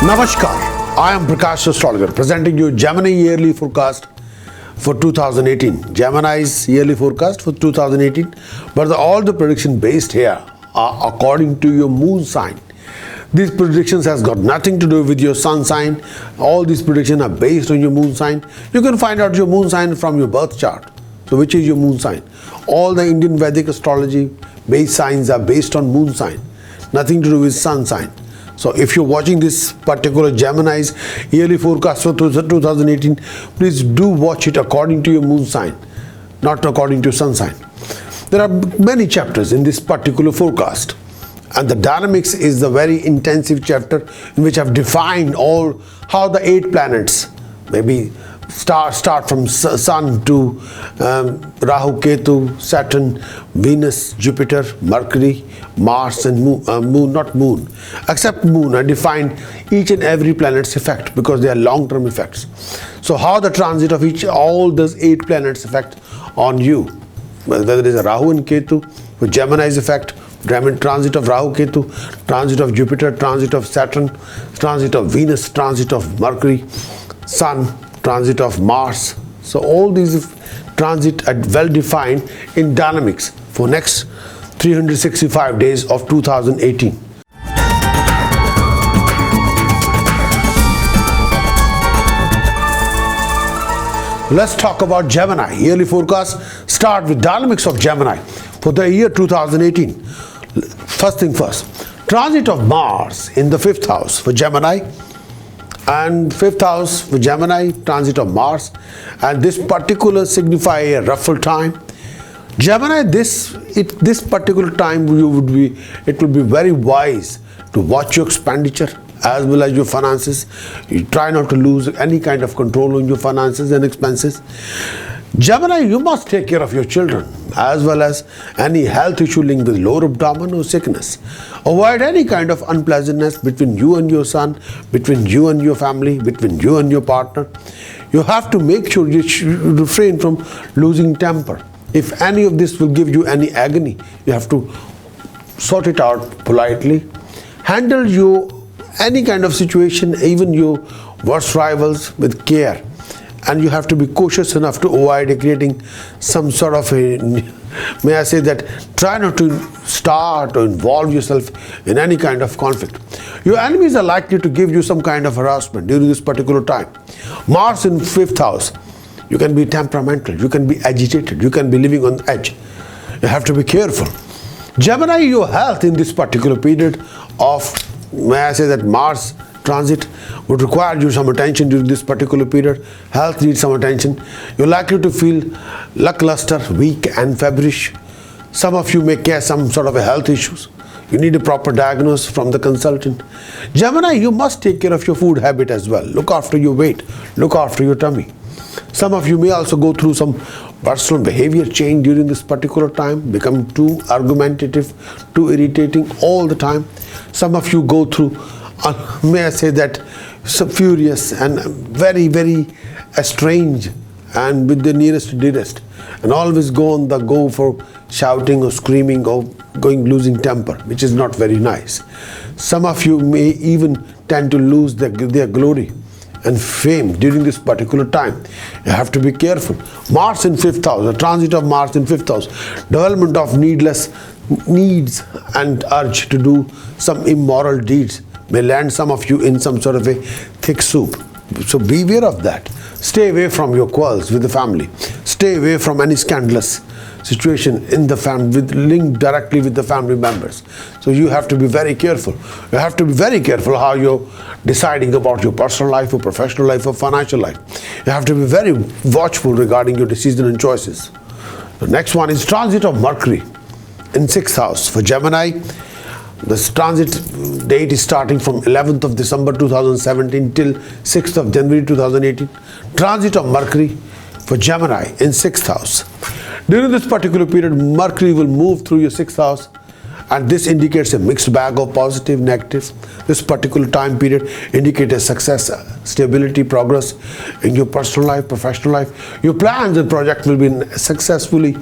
Namaskar, I am Astrological presenting you Gemini Yearly Forecast for 2018. Gemini's Yearly Forecast for 2018, but all the predictions based here are according to your moon sign. These predictions has got nothing to do with your sun sign. All these predictions are based on your moon sign. You can find out your moon sign from your birth chart. So which is your moon sign? All the Indian Vedic astrology based signs are based on moon sign. Nothing to do with sun sign. So if you're watching this particular Gemini's yearly forecast for 2018, please do watch it according to your moon sign, not according to sun sign. There are many chapters in this particular forecast, and the dynamics is the very intensive chapter in which I've defined how the 8 planets, maybe start from Sun to Rahu, Ketu, Saturn, Venus, Jupiter, Mercury, Mars and Moon, except Moon. I defined each and every planet's effect because they are long-term effects. So how the transit of all those 8 planets affect on you, whether it is a Rahu and Ketu, with Gemini's effect, transit of Rahu, Ketu, transit of Jupiter, transit of Saturn, transit of Venus, transit of Mercury, Sun, transit of Mars. So all these transit are well defined in dynamics for next 365 days of 2018. Let's talk about Gemini. Yearly forecast start with dynamics of Gemini for the year 2018. First thing first, transit of Mars in the 5th house for Gemini, and 5th house for Gemini, transit of Mars, and this particular signify a ruffle time. Gemini, this particular time it will be very wise to watch your expenditure as well as your finances. You try not to lose any kind of control on your finances and expenses. Gemini, you must take care of your children as well as any health issue linked with lower abdomen or sickness. Avoid any kind of unpleasantness between you and your son, between you and your family, between you and your partner. You have to make sure you refrain from losing temper. If any of this will give you any agony, you have to sort it out politely. Handle any kind of situation, even your worst rivals, with care. And you have to be cautious enough to avoid creating some sort of may I say that, try not to start or involve yourself in any kind of conflict. Your enemies are likely to give you some kind of harassment during this particular time. Mars in 5th house, you can be temperamental, you can be agitated, you can be living on the edge. You have to be careful. Gemini, your health in this particular period of, may I say that, Mars transit would require you some attention during this particular period. Health needs some attention. You're likely to feel lackluster, weak and feverish. Some of you may carry some sort of health issues. You need a proper diagnosis from the consultant. Gemini, you must take care of your food habit as well. Look after your weight. Look after your tummy. Some of you may also go through some personal behavior change during this particular time, become too argumentative, too irritating all the time. Some of you go through may I say that, so furious and very, very strange and with the nearest to dearest, and always go for shouting or screaming or losing temper, which is not very nice. Some of you may even tend to lose their glory and fame during this particular time. You have to be careful. Mars in 5th house, the transit of Mars in 5th house, development of needless needs and urge to do some immoral deeds may land some of you in some sort of a thick soup. So beware of that. Stay away from your quarrels with the family. Stay away from any scandalous situation in the family linked directly with the family members. So you have to be very careful. You have to be very careful how you're deciding about your personal life or professional life or financial life. You have to be very watchful regarding your decisions and choices. The next one is transit of Mercury in 6th house for Gemini. This transit date is starting from 11th of December 2017 till 6th of January 2018. Transit of Mercury for Gemini in 6th house. During this particular period, Mercury will move through your 6th house and this indicates a mixed bag of positive, negative. This particular time period indicates a success, stability, progress in your personal life, professional life. Your plans and projects will be successfully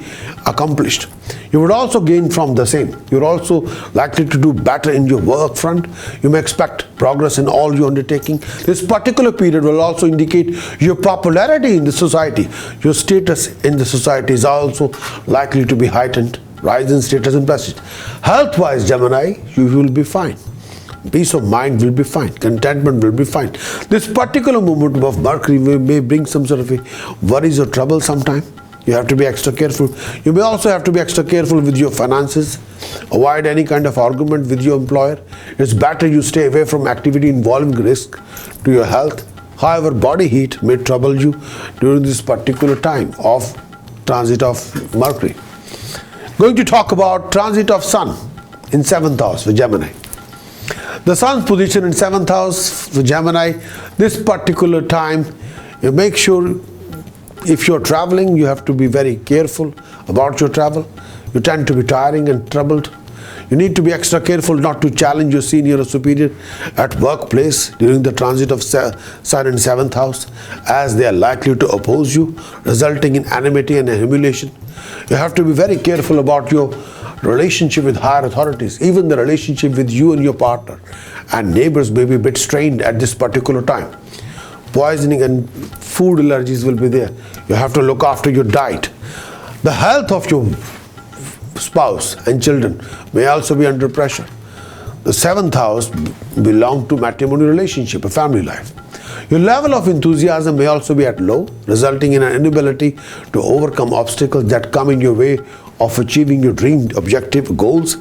accomplished. You would also gain from the same. You're also likely to do better in your work front. You may expect progress in all your undertaking. This particular period will also indicate your popularity in the society. Your status in the society is also likely to be heightened. Rise in status and prestige. Health-wise, Gemini, you will be fine. Peace of mind will be fine. Contentment will be fine. This particular movement of Mercury may bring some sort of a worries or trouble sometime. You have to be extra careful. You may also have to be extra careful with your finances. Avoid any kind of argument with your employer. It's better you stay away from activity involving risk to your health. However, body heat may trouble you during this particular time of transit of Mercury. Going to talk about transit of Sun in 7th house for Gemini. The Sun's position in 7th house for Gemini, this particular time, you make sure if you're traveling, you have to be very careful about your travel. You tend to be tiring and troubled. You need to be extra careful not to challenge your senior or superior at workplace during the transit of Sun in 7th house, as they are likely to oppose you, resulting in enmity and humiliation. You have to be very careful about your relationship with higher authorities. Even the relationship with you and your partner and neighbors may be a bit strained at this particular time. Poisoning and food allergies will be there. You have to look after your diet. The health of your spouse and children may also be under pressure. The 7th house belongs to matrimonial relationship, a family life. Your level of enthusiasm may also be at low, resulting in an inability to overcome obstacles that come in your way of achieving your dreamed objective goals.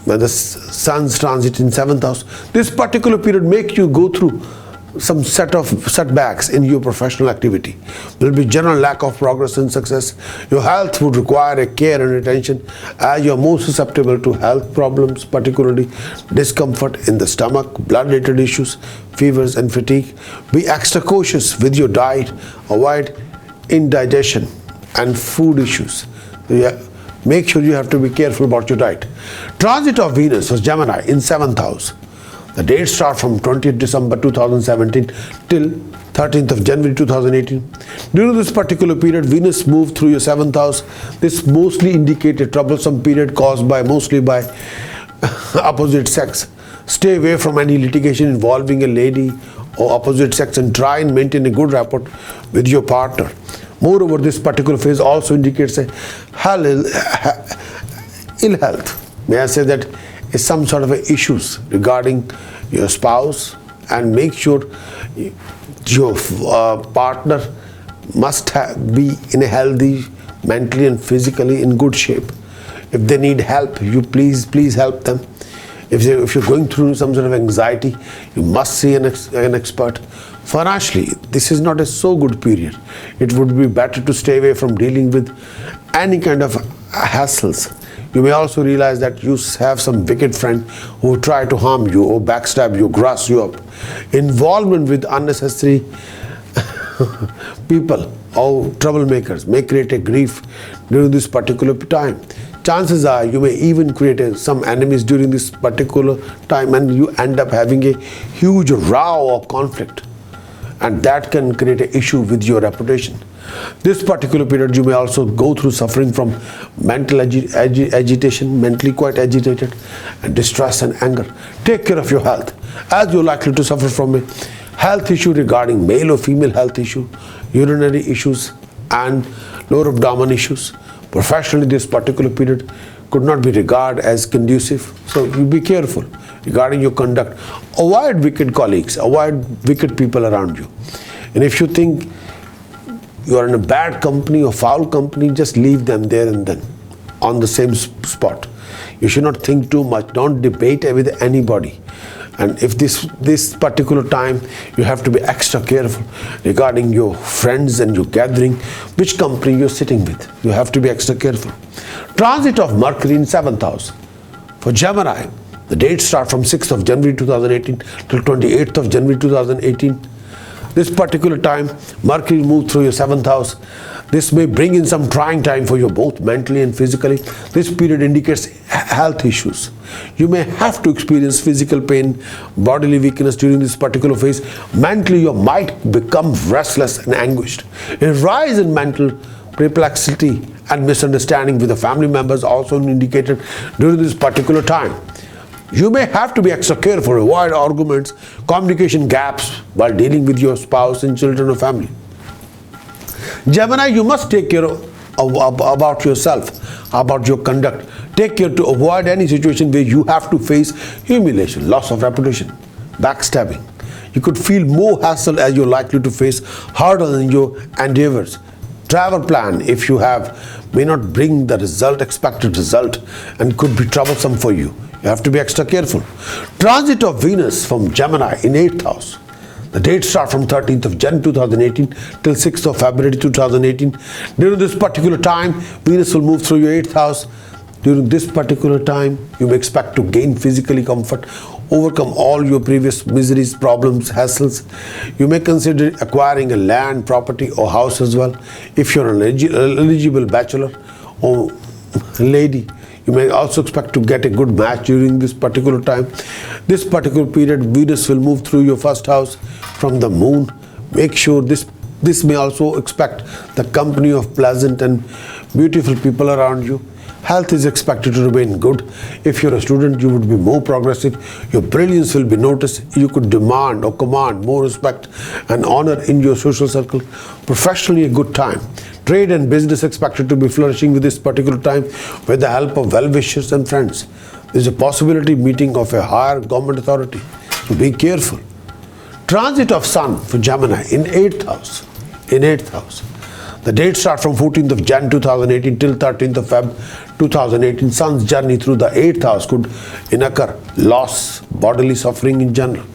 When the Sun's transit in 7th house, this particular period makes you go through some set of setbacks in your professional activity. There will be general lack of progress and success. Your health would require a care and attention, as you are more susceptible to health problems, particularly discomfort in the stomach, blood-related issues, fevers and fatigue. Be extra cautious with your diet. Avoid indigestion and food issues. Make sure you have to be careful about your diet. Transit of Venus for Gemini in 7th house. The dates start from 20th December 2017 till 13th of January 2018. During this particular period, Venus moved through your 7th house. This mostly indicates a troublesome period caused mostly by opposite sex. Stay away from any litigation involving a lady or opposite sex and try and maintain a good rapport with your partner. Moreover, this particular phase also indicates a ill health. May I say that is some sort of issues regarding your spouse, and make sure your partner must be in a healthy, mentally and physically in good shape. If they need help, you please help them. If you're going through some sort of anxiety, you must see an expert. Financially, this is not a so good period. It would be better to stay away from dealing with any kind of hassles. You may also realize that you have some wicked friend who try to harm you or backstab you, grass you up. Involvement with unnecessary people or troublemakers may create a grief during this particular time. Chances are you may even create some enemies during this particular time, and you end up having a huge row or conflict, and that can create an issue with your reputation. This particular period you may also go through suffering from mental agitation, mentally quite agitated, and distress and anger. Take care of your health, as you're likely to suffer from a health issue regarding male or female health issue, urinary issues and lower abdomen issues. Professionally, this particular period could not be regarded as conducive, so you be careful regarding your conduct. Avoid wicked colleagues, avoid wicked people around you. And if you think you are in a bad company or foul company, just leave them there and then on the same spot. You should not think too much. Don't debate with anybody. And if this particular time, you have to be extra careful regarding your friends and your gathering, which company you're sitting with. You have to be extra careful. Transit of Mercury in 7th house. For Gemini, the dates start from 6th of January 2018 till 28th of January 2018. This particular time, Mercury moves through your 7th house. This may bring in some trying time for you both mentally and physically. This period indicates health issues. You may have to experience physical pain, bodily weakness during this particular phase. Mentally, you might become restless and anguished. A rise in mental perplexity and misunderstanding with the family members also indicated during this particular time. You may have to be extra careful, avoid arguments, communication gaps while dealing with your spouse and children or family. Gemini, you must take care about yourself, about your conduct. Take care to avoid any situation where you have to face humiliation, loss of reputation, backstabbing. You could feel more hassle as you're likely to face harder in your endeavors. Travel plan, if you have, may not bring the expected result, and could be troublesome for you. You have to be extra careful. Transit of Venus from Gemini in 8th house. The dates start from 13th of Jan 2018 till 6th of February 2018. During this particular time, Venus will move through your 8th house. During this particular time, you may expect to gain physically comfort, overcome all your previous miseries, problems, hassles. You may consider acquiring a land, property or house as well. If you're an eligible bachelor or lady, you may also expect to get a good match during this particular time. This particular period, Venus will move through your 1st house from the moon. Make sure this may also expect the company of pleasant and beautiful people around you. Health is expected to remain good. If you're a student, you would be more progressive. Your brilliance will be noticed. You could demand or command more respect and honor in your social circle. Professionally, a good time. Trade and business expected to be flourishing with this particular time with the help of well-wishers and friends. There's a possibility meeting of a higher government authority. So be careful. Transit of Sun for Gemini in 8th house. In 8th house. The dates start from 14th of Jan 2018 till 13th of Feb 2018. Sun's journey through the 8th house could incur loss, bodily suffering in general.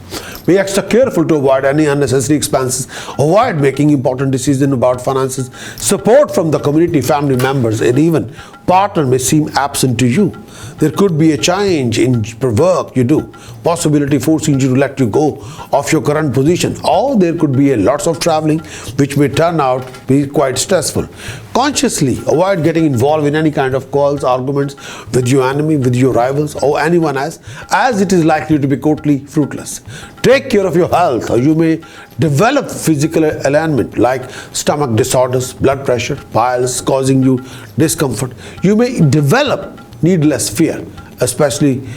Be extra careful to avoid any unnecessary expenses. Avoid making important decisions about finances. Support from the community, family members, and even partner may seem absent to you. There could be a change in work you do, possibility forcing you to let you go of your current position, or there could be a lots of traveling which may turn out to be quite stressful. Consciously avoid getting involved in any kind of quarrels, arguments with your enemy, with your rivals or anyone else, as it is likely to be totally fruitless. Take care of your health, or you may develop physical ailment like stomach disorders, blood pressure, piles causing you discomfort. You may develop needless fear, especially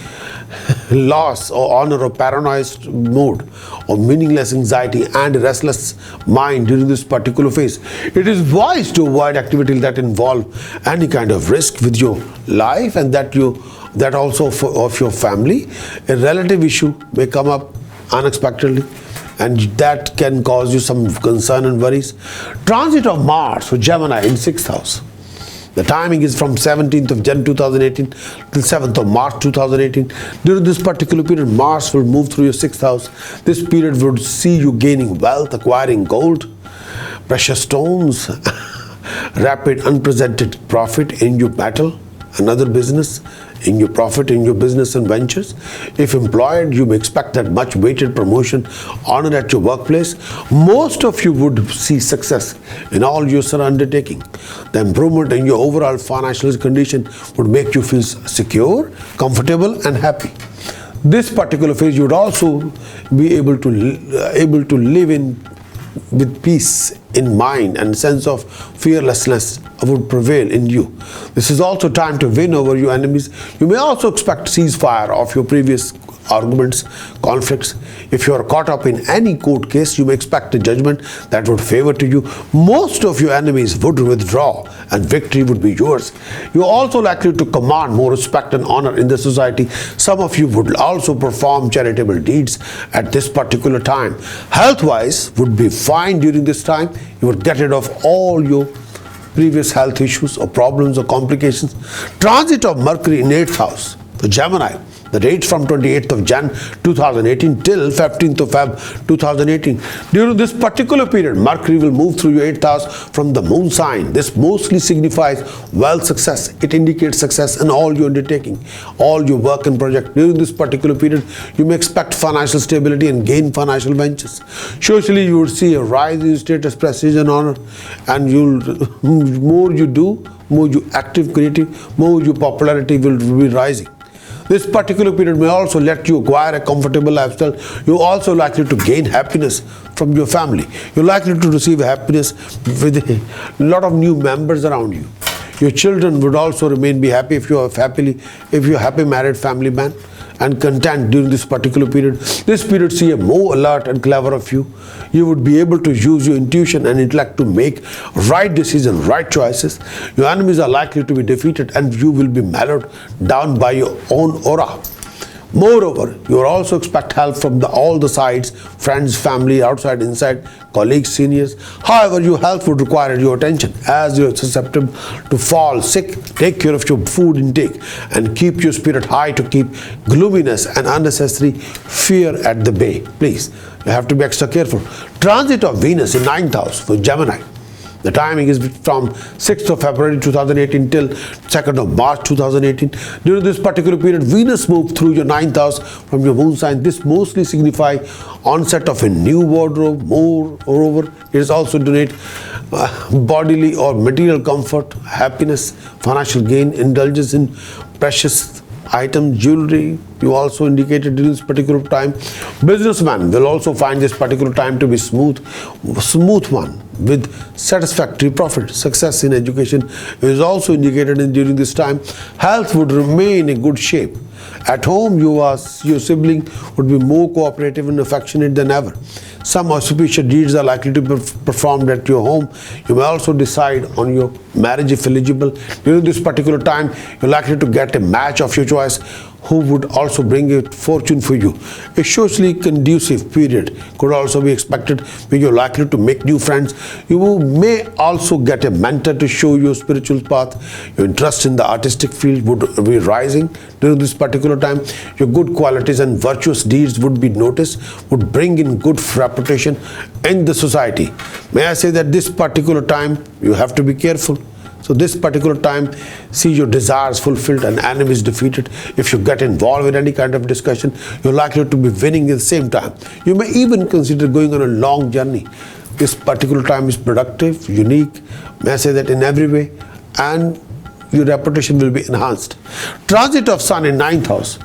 loss or honor or paranoid mood or meaningless anxiety and restless mind during this particular phase. It is wise to avoid activities that involve any kind of risk with your life and that also of your family. A relative issue may come up unexpectedly, and that can cause you some concern and worries. Transit of Mars for Gemini in 6th house. The timing is from 17th of Jan 2018 till 7th of March 2018. During this particular period, Mars will move through your 6th house. This period would see you gaining wealth, acquiring gold, precious stones, rapid unprecedented profit in your battle, another business, in your profit, in your business and ventures. If employed, you may expect that much weighted promotion, honor at your workplace. Most of you would see success in all your undertaking. The improvement in your overall financial condition would make you feel secure, comfortable and happy. This particular phase, you would also be able to live in with peace in mind and sense of fearlessness would prevail in you. This is also time to win over your enemies. You may also expect ceasefire of your previous arguments, conflicts. If you are caught up in any court case, you may expect a judgment that would favor to you. Most of your enemies would withdraw and victory would be yours. You are also likely to command more respect and honor in the society. Some of you would also perform charitable deeds at this particular time. Health-wise would be fine during this time. You would get rid of all your previous health issues or problems or complications. Transit of Mercury in 8th house, the Gemini. The dates from 28th of Jan 2018 till 15th of Feb 2018. During this particular period, Mercury will move through your 8th house from the moon sign. This mostly signifies wealth success. It indicates success in all your undertaking, all your work and project. During this particular period, you may expect financial stability and gain financial ventures. Socially, you will see a rise in status, prestige and honor, and more you do, more you active, creative, more your popularity will be rising. This particular period may also let you acquire a comfortable lifestyle. You're also likely to gain happiness from your family. You're likely to receive happiness with a lot of new members around you. Your children would also be happy if you're happy married family man and content during this particular period. This period see a more alert and clever of you. You would be able to use your intuition and intellect to make right decisions, right choices. Your enemies are likely to be defeated and you will be mellowed down by your own aura. Moreover, you will also expect help from all the sides, friends, family, outside, inside, colleagues, seniors. However, your health would require your attention as you are susceptible to fall sick. Take care of your food intake and keep your spirit high to keep gloominess and unnecessary fear at the bay. Please, you have to be extra careful. Transit of Venus in 9th house for Gemini. The timing is from 6th of February 2018 till 2nd of March 2018. During this particular period, Venus moved through your 9th house from your moon sign. This mostly signifies onset of a new wardrobe. Moreover, it is also donate bodily or material comfort, happiness, financial gain, indulgence in precious items, jewelry. You also indicated during this particular time. Businessman will also find this particular time to be smooth one with satisfactory profit. Success in education is also indicated during this time. Health would remain in good shape. At home, your sibling would be more cooperative and affectionate than ever. Some auspicious deeds are likely to be performed at your home. You may also decide on your marriage if eligible. During this particular time, you're likely to get a match of your choice who would also bring a fortune for you. A socially conducive period could also be expected where you're likely to make new friends. You may also get a mentor to show your spiritual path. Your interest in the artistic field would be rising during this particular time. Your good qualities and virtuous deeds would be noticed, would bring in good reputation in the society. May I say that this particular time you have to be careful. So this particular time, see your desires fulfilled and enemies defeated. If you get involved with any kind of discussion, you're likely to be winning at the same time. You may even consider going on a long journey. This particular time is productive, unique, may I say that in every way, and your reputation will be enhanced. Transit of Sun in 9th house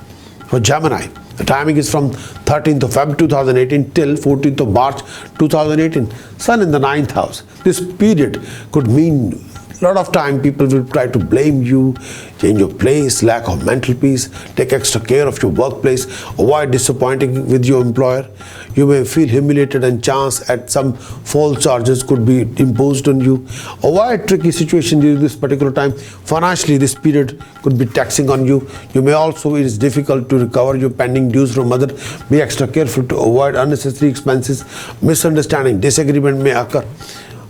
for Gemini. The timing is from 13th of February 2018 till 14th of March 2018. Sun in the 9th house. This period could mean a lot of time people will try to blame you, change your place, lack of mental peace, take extra care of your workplace, avoid disappointing with your employer. You may feel humiliated and chance at some false charges could be imposed on you. Avoid tricky situations during this particular time. Financially, this period could be taxing on you. You may also, it is difficult to recover your pending dues from others. Be extra careful to avoid unnecessary expenses. Misunderstanding, disagreement may occur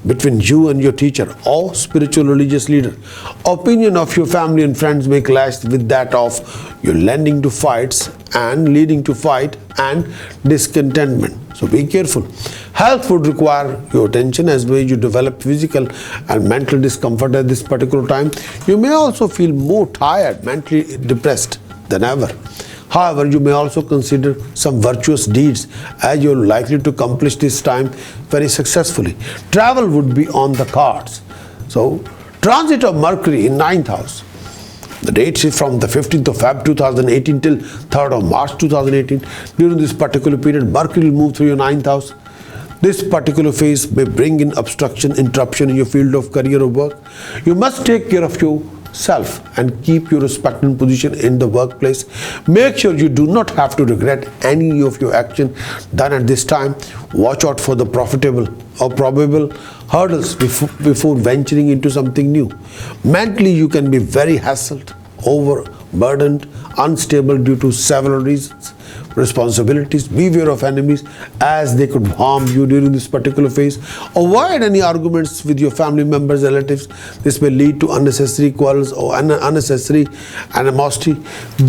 between you and your teacher or spiritual religious leader. Opinion of your family and friends may clash with that of your leading to fight and discontentment. So be careful. Health would require your attention as well as you develop physical and mental discomfort at this particular time. You may also feel more tired, mentally depressed than ever. However, you may also consider some virtuous deeds as you're likely to accomplish this time very successfully. Travel would be on the cards. So, transit of Mercury in 9th house. The dates is from the 15th of Feb 2018 till 3rd of March 2018. During this particular period, Mercury will move through your 9th house. This particular phase may bring in obstruction, interruption in your field of career or work. You must take care of yourself and keep your respect and position in the workplace. Make sure you do not have to regret any of your action done at this time. Watch out for the profitable or probable hurdles before venturing into something new. Mentally, you can be very hassled, overburdened, unstable due to several reasons. Responsibilities, beware of enemies as they could harm you during this particular phase. Avoid any arguments with your family members, relatives. This may lead to unnecessary quarrels or unnecessary animosity.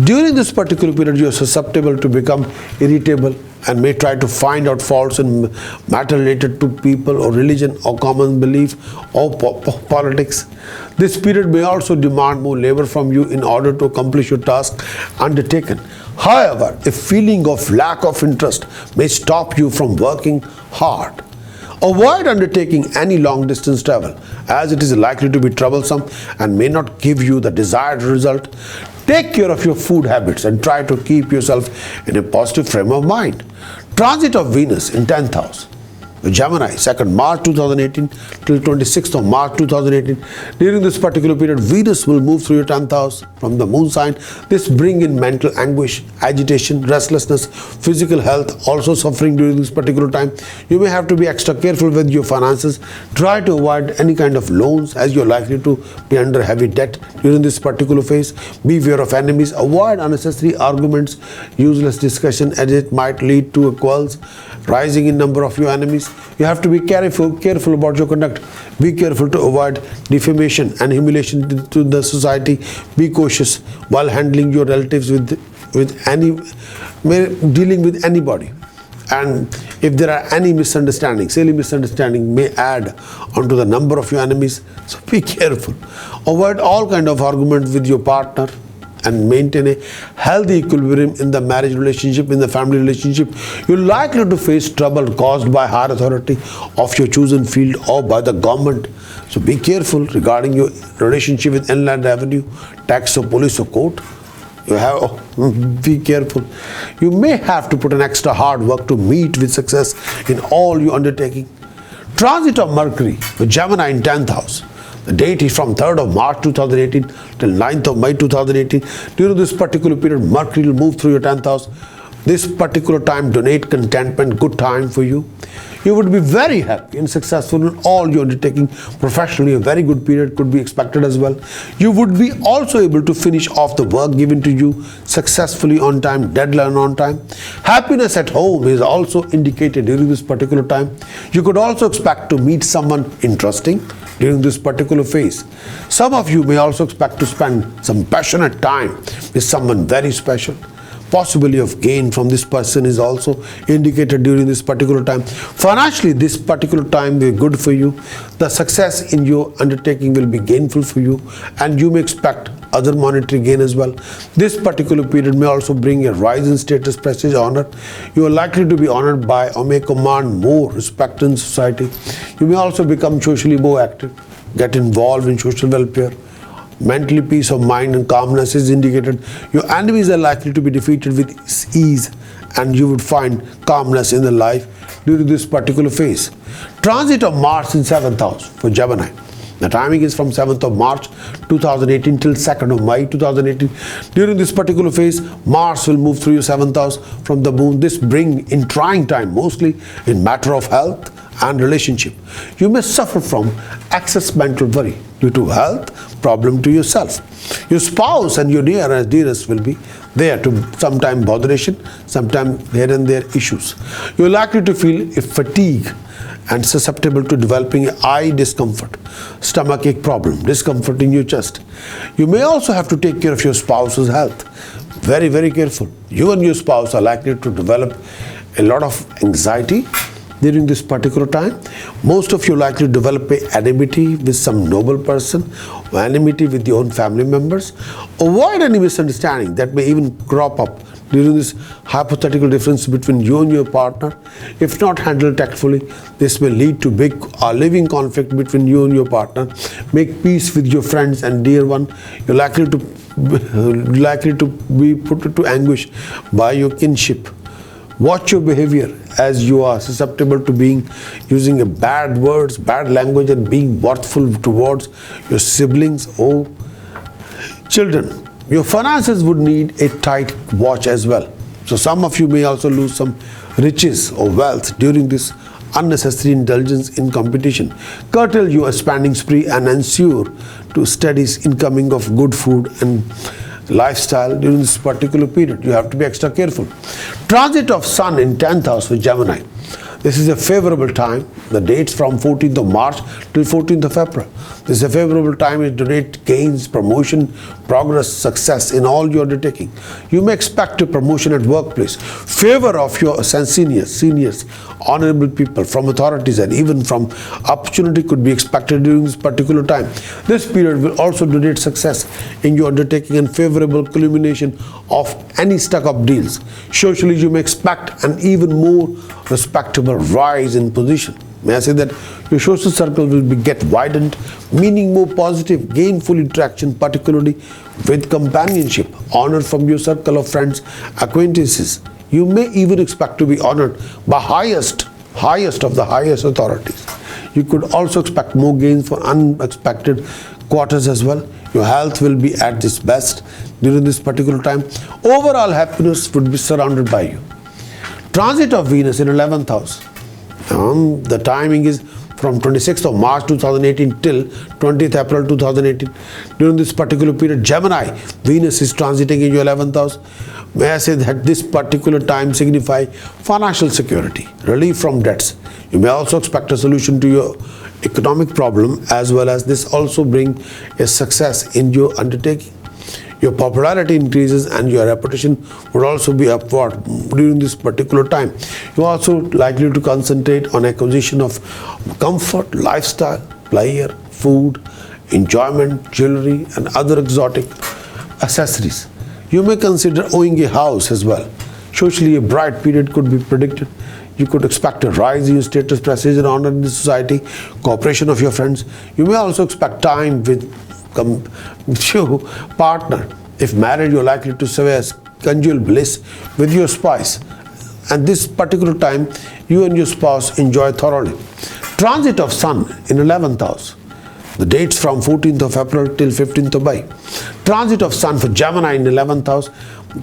During this particular period, you are susceptible to become irritable and may try to find out faults in matter related to people or religion or common belief or politics. This period may also demand more labor from you in order to accomplish your task undertaken. However, a feeling of lack of interest may stop you from working hard. Avoid undertaking any long distance travel, as it is likely to be troublesome and may not give you the desired result. Take care of your food habits and try to keep yourself in a positive frame of mind. Transit of Venus in 10th house. Gemini, 2nd March 2018 till 26th of March 2018. During this particular period, Venus will move through your 10th house from the moon sign. This brings in mental anguish, agitation, restlessness, physical health, also suffering during this particular time. You may have to be extra careful with your finances. Try to avoid any kind of loans, as you're likely to be under heavy debt during this particular phase. Beware of enemies. Avoid unnecessary arguments, useless discussion, as it might lead to a quarrels rising in number of your enemies. You have to be careful about your conduct. Be careful to avoid defamation and humiliation to the society. Be cautious while handling your relatives dealing with anybody. And if there are any misunderstandings, silly misunderstanding may add onto the number of your enemies. So be careful. Avoid all kind of argument with your partner and maintain a healthy equilibrium in the marriage relationship, in the family relationship. You're likely to face trouble caused by higher authority of your chosen field or by the government. So be careful regarding your relationship with inland revenue, tax or police or court. Be careful. You may have to put an extra hard work to meet with success in all your undertaking. Transit of Mercury with Gemini in 10th house. The date is from 3rd of March 2018 till 9th of May 2018. During this particular period, Mercury will move through your 10th house. This particular time, donate contentment, good time for you. You would be very happy and successful in all your undertaking. Professionally, a very good period could be expected as well. You would be also able to finish off the work given to you successfully on time, deadline on time. Happiness at home is also indicated during this particular time. You could also expect to meet someone interesting during this particular phase. Some of you may also expect to spend some passionate time with someone very special. Possibility of gain from this person is also indicated during this particular time. Financially, this particular time will be good for you. The success in your undertaking will be gainful for you, and you may expect other monetary gain as well. This particular period may also bring a rise in status, prestige, honor. You are likely to be honored by or may command more respect in society. You may also become socially more active, get involved in social welfare. Mentally, peace of mind and calmness is indicated. Your enemies are likely to be defeated with ease, and you would find calmness in the life during this particular phase. Transit of Mars in 7th house for Gemini. The timing is from 7th of March 2018 till 2nd of May 2018. During this particular phase, Mars will move through your 7th house from the moon. This brings in trying time, mostly in matter of health and relationship. You may suffer from excess mental worry due to health problem to yourself. Your spouse and your near and dearest will be there to sometime botheration, sometime here and there issues. You're likely to feel a fatigue and susceptible to developing eye discomfort, stomach ache problem, discomfort in your chest. You may also have to take care of your spouse's health. Very, very careful. You and your spouse are likely to develop a lot of anxiety during this particular time. Most of you likely to develop an enmity with some noble person or enmity with your own family members. Avoid any misunderstanding that may even crop up during this hypothetical difference between you and your partner. If not handled tactfully, this may lead to big or living conflict between you and your partner. Make peace with your friends and dear one. You're likely to be put to anguish by your kinship. Watch your behavior, as you are susceptible to being using bad words, bad language, and being wrathful towards your siblings or children. Your finances would need a tight watch as well. So some of you may also lose some riches or wealth during this unnecessary indulgence in competition. Curtail your spending spree and ensure to steady incoming of good food and lifestyle during this particular period. You have to be extra careful. Transit of Sun in 10th house with Gemini. This is a favorable time. The dates from 14th of March till 14th of April. This is a favorable time to donate gains, promotion, progress, success in all your undertaking. You may expect a promotion at workplace, favor of your seniors, honorable people, from authorities, and even from opportunity could be expected during this particular time. This period will also donate success in your undertaking and favorable culmination of any stuck-up deals. Socially, you may expect an even more respectable rise in position. May I say that your social circle will get widened, meaning more positive, gainful interaction, particularly with companionship, honor from your circle of friends, acquaintances. You may even expect to be honored by highest of the highest authorities. You could also expect more gains for unexpected quarters as well. Your health will be at its best during this particular time. Overall happiness would be surrounded by you. Transit of Venus in 11th house. The timing is from 26th of March 2018 till 20th April 2018. During this particular period, Gemini, Venus is transiting in your 11th house. May I say that this particular time signify financial security, relief from debts. You may also expect a solution to your economic problem, as well as this also bring a success in your undertaking. Your popularity increases and your reputation would also be upward during this particular time. You are also likely to concentrate on acquisition of comfort, lifestyle, pleasure, food, enjoyment, jewelry and other exotic accessories. You may consider owning a house as well. Socially, a bright period could be predicted. You could expect a rise in your status, prestige and honor in the society, cooperation of your friends. You may also expect time with your partner. If married, you're likely to survey conjugal bliss with your spouse. And this particular time, you and your spouse enjoy thoroughly. Transit of Sun in 11th house. The dates from 14th of April till 15th of May. Transit of Sun for Gemini in 11th house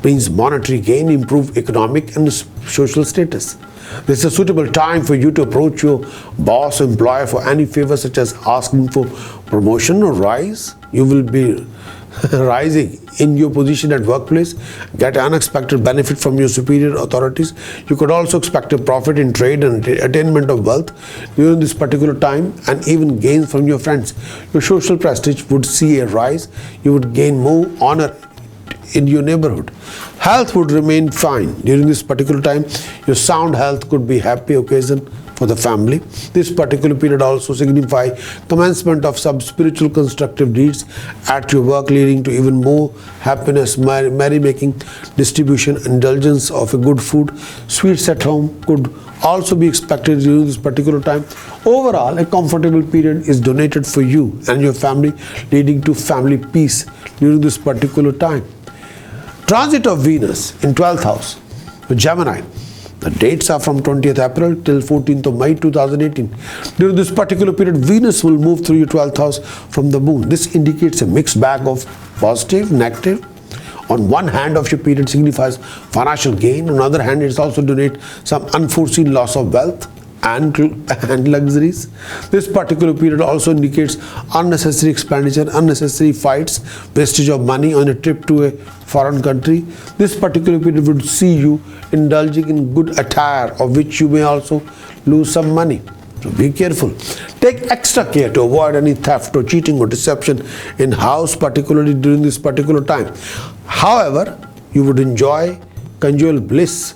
brings monetary gain, improved economic and social status. This is a suitable time for you to approach your boss or employer for any favor, such as asking for promotion or rise. You will be rising in your position at workplace, get unexpected benefit from your superior authorities. You could also expect a profit in trade and attainment of wealth during this particular time, and even gains from your friends. Your social prestige would see a rise. You would gain more honor in your neighborhood. Health would remain fine during this particular time. Your sound health could be happy occasion for the family. This particular period also signify commencement of some spiritual constructive deeds at your work, leading to even more happiness, merrymaking, distribution, indulgence of a good food, sweets at home could also be expected during this particular time. Overall, a comfortable period is donated for you and your family, leading to family peace during this particular time. Transit of Venus in 12th house for Gemini. The dates are from 20th April till 14th of May 2018. During this particular period, Venus will move through your 12th house from the moon. This indicates a mixed bag of positive, negative. On one hand of your period signifies financial gain. On the other hand, it also donates some unforeseen loss of wealth and luxuries. This particular period also indicates unnecessary expenditure, unnecessary fights, wastage of money on a trip to a foreign country. This particular period would see you indulging in good attire, of which you may also lose some money. So be careful. Take extra care to avoid any theft or cheating or deception in house, particularly during this particular time. However, you would enjoy conjugal bliss.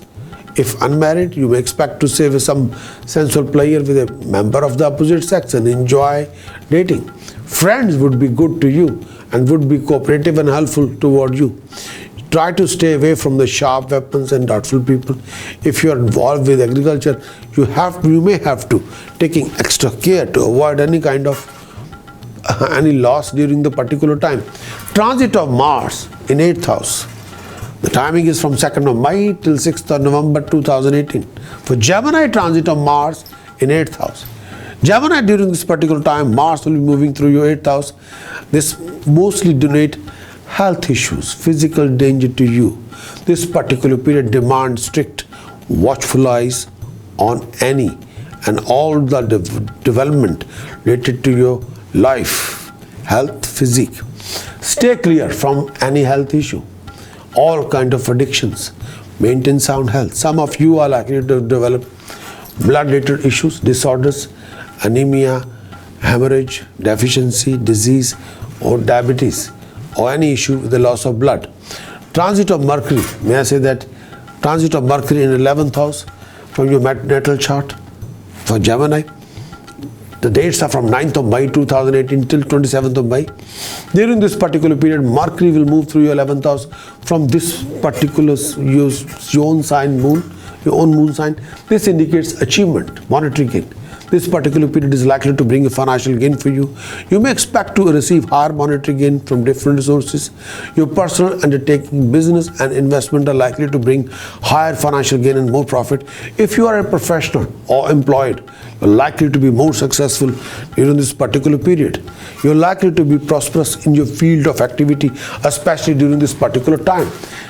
If unmarried, you may expect to save some sensual pleasure with a member of the opposite sex and enjoy dating. Friends would be good to you and would be cooperative and helpful toward you. Try to stay away from the sharp weapons and doubtful people. If you are involved with agriculture, you may have to taking extra care to avoid any kind of any loss during the particular time. Transit of Mars in 8th house. The timing is from 2nd of May till 6th of November 2018. For Gemini, transit of Mars in 8th house. Gemini, during this particular time, Mars will be moving through your 8th house. This mostly denote health issues, physical danger to you. This particular period demands strict, watchful eyes on any and all the development related to your life, health, physique. Stay clear from any health issue. All kind of addictions. Maintain sound health. Some of you are likely to develop blood-related issues, disorders, anemia, hemorrhage, deficiency, disease, or diabetes, or any issue with the loss of blood. Transit of Mercury. May I say that transit of Mercury in 11th house from your natal chart for Gemini. The dates are from 9th of May 2018 till 27th of May. During this particular period, Mercury will move through your 11th house from this particular your own sign moon, your own moon sign. This indicates achievement, monetary gain. This particular period is likely to bring a financial gain for you. You may expect to receive higher monetary gain from different sources. Your personal undertaking, business and investment are likely to bring higher financial gain and more profit. If you are a professional or employed, you're likely to be more successful during this particular period. You're likely to be prosperous in your field of activity, especially during this particular time.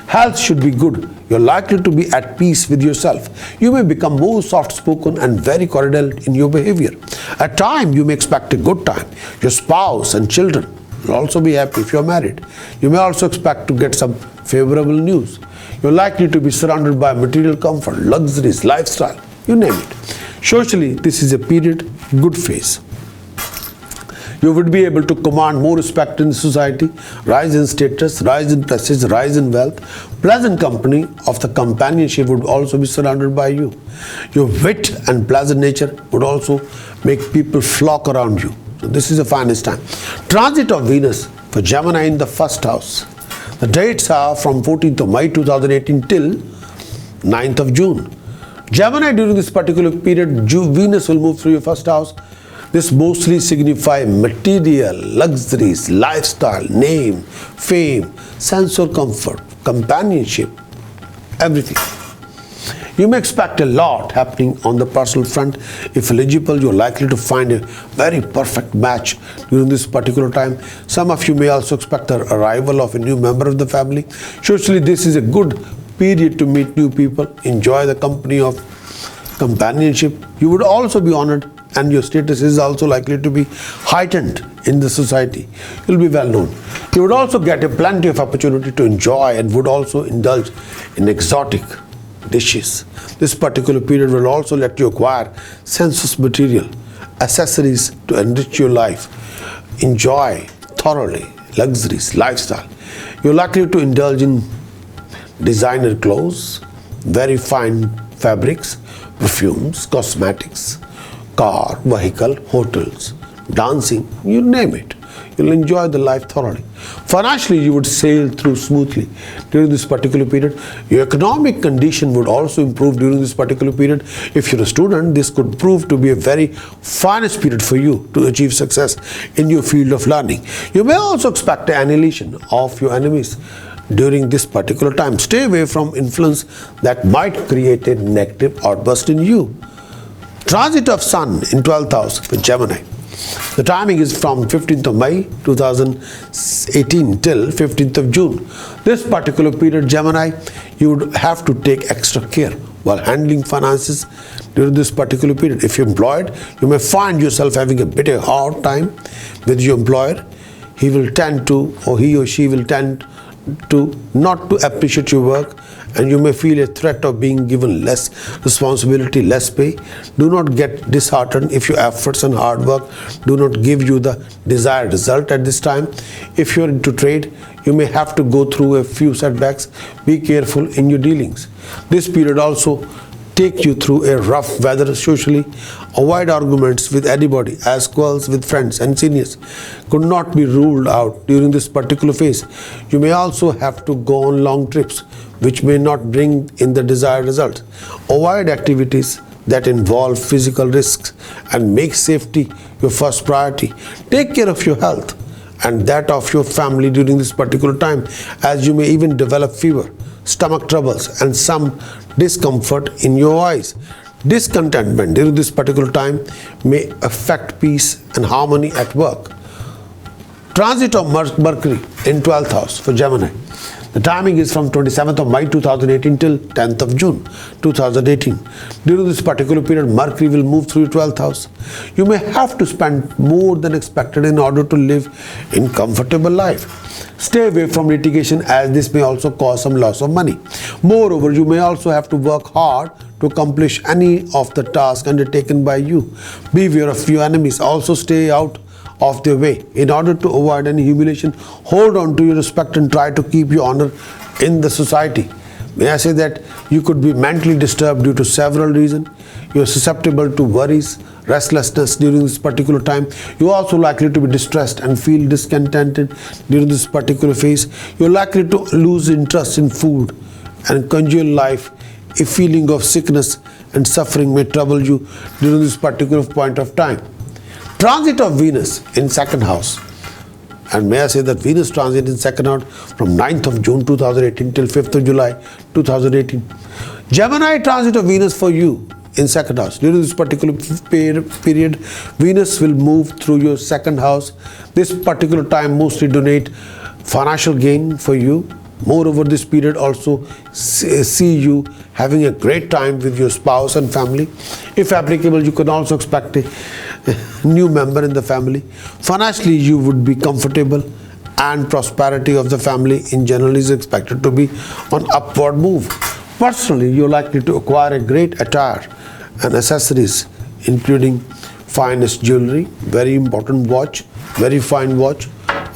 Health should be good. You're likely to be at peace with yourself. You may become more soft-spoken and very cordial in your behavior. At times, you may expect a good time. Your spouse and children will also be happy if you're married. You may also expect to get some favorable news. You're likely to be surrounded by material comfort, luxuries, lifestyle, you name it. Socially, this is a period, good phase. You would be able to command more respect in society, rise in status, rise in prestige, rise in wealth. Pleasant company of the companionship would also be surrounded by you. Your wit and pleasant nature would also make people flock around you. So this is the finest time. Transit of Venus for Gemini in the first house. The dates are from 14th of May 2018 till 9th of June. Gemini, during this particular period, Venus will move through your first house. This mostly signify material, luxuries, lifestyle, name, fame, sensual comfort, companionship, everything. You may expect a lot happening on the personal front. If eligible, you're likely to find a very perfect match during this particular time. Some of you may also expect the arrival of a new member of the family. Socially, this is a good period to meet new people, enjoy the company of companionship. You would also be honored, and your status is also likely to be heightened in the society. You'll be well known. You would also get a plenty of opportunity to enjoy and would also indulge in exotic dishes. This particular period will also let you acquire sensuous material, accessories to enrich your life. Enjoy thoroughly luxuries, lifestyle. You're likely to indulge in designer clothes, very fine fabrics, perfumes, cosmetics, car, vehicle, hotels, dancing, you name it. You'll enjoy the life thoroughly. Financially, you would sail through smoothly during this particular period. Your economic condition would also improve during this particular period. If you're a student, this could prove to be a very finest period for you to achieve success in your field of learning. You may also expect the annihilation of your enemies during this particular time. Stay away from influence that might create a negative outburst in you. Transit of Sun in 12th house for Gemini. The timing is from 15th of May 2018 till 15th of June. This particular period, Gemini, you would have to take extra care while handling finances during this particular period. If you're employed, you may find yourself having a bit of a hard time with your employer. He will tend to, or he or she will tend to not to appreciate your work, and you may feel a threat of being given less responsibility, less pay. Do not get disheartened if your efforts and hard work do not give you the desired result at this time. If you're into trade, you may have to go through a few setbacks. Be careful in your dealings. This period also take you through a rough weather socially. Avoid arguments with anybody, as quarrels with friends and seniors could not be ruled out during this particular phase. You may also have to go on long trips which may not bring in the desired results. Avoid activities that involve physical risks and make safety your first priority. Take care of your health and that of your family during this particular time, as you may even develop fever, stomach troubles, and some discomfort in your eyes. Discontentment during this particular time may affect peace and harmony at work. Transit of Mercury in 12th house for Gemini. The timing is from 27th of May 2018 till 10th of June 2018. During this particular period, Mercury will move through your 12th house. You may have to spend more than expected in order to live in comfortable life. Stay away from litigation, as this may also cause some loss of money. Moreover, you may also have to work hard to accomplish any of the tasks undertaken by you. Beware of your enemies. Also stay out of their way. In order to avoid any humiliation, hold on to your respect and try to keep your honor in the society. May I say that you could be mentally disturbed due to several reasons. You are susceptible to worries, restlessness during this particular time. You are also likely to be distressed and feel discontented during this particular phase. You are likely to lose interest in food and conjugal life A feeling of sickness and suffering may trouble you during this particular point of time. Transit of Venus in second house. And may I say that Venus transit in second house from 9th of June 2018 till 5th of July 2018. Gemini transit of Venus for you in second house. During this particular period, Venus will move through your second house. This particular time mostly donate financial gain for you. Moreover, this period also see you having a great time with your spouse and family. If applicable, you can also expect a new member in the family. Financially, you would be comfortable, and prosperity of the family in general is expected to be on upward move. Personally, you're likely to acquire a great attire and accessories, including finest jewelry, very important watch, very fine watch,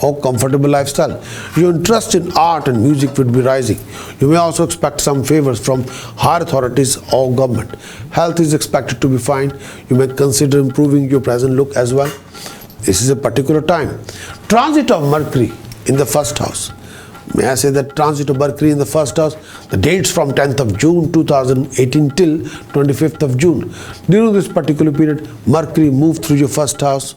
or comfortable lifestyle. Your interest in art and music would be rising. You may also expect some favors from higher authorities or government. Health is expected to be fine. You may consider improving your present look as well. This is a particular time. Transit of Mercury in the first house. May I say that transit of Mercury in the first house, the dates from 10th of June 2018 till 25th of June. During this particular period, Mercury moved through your first house.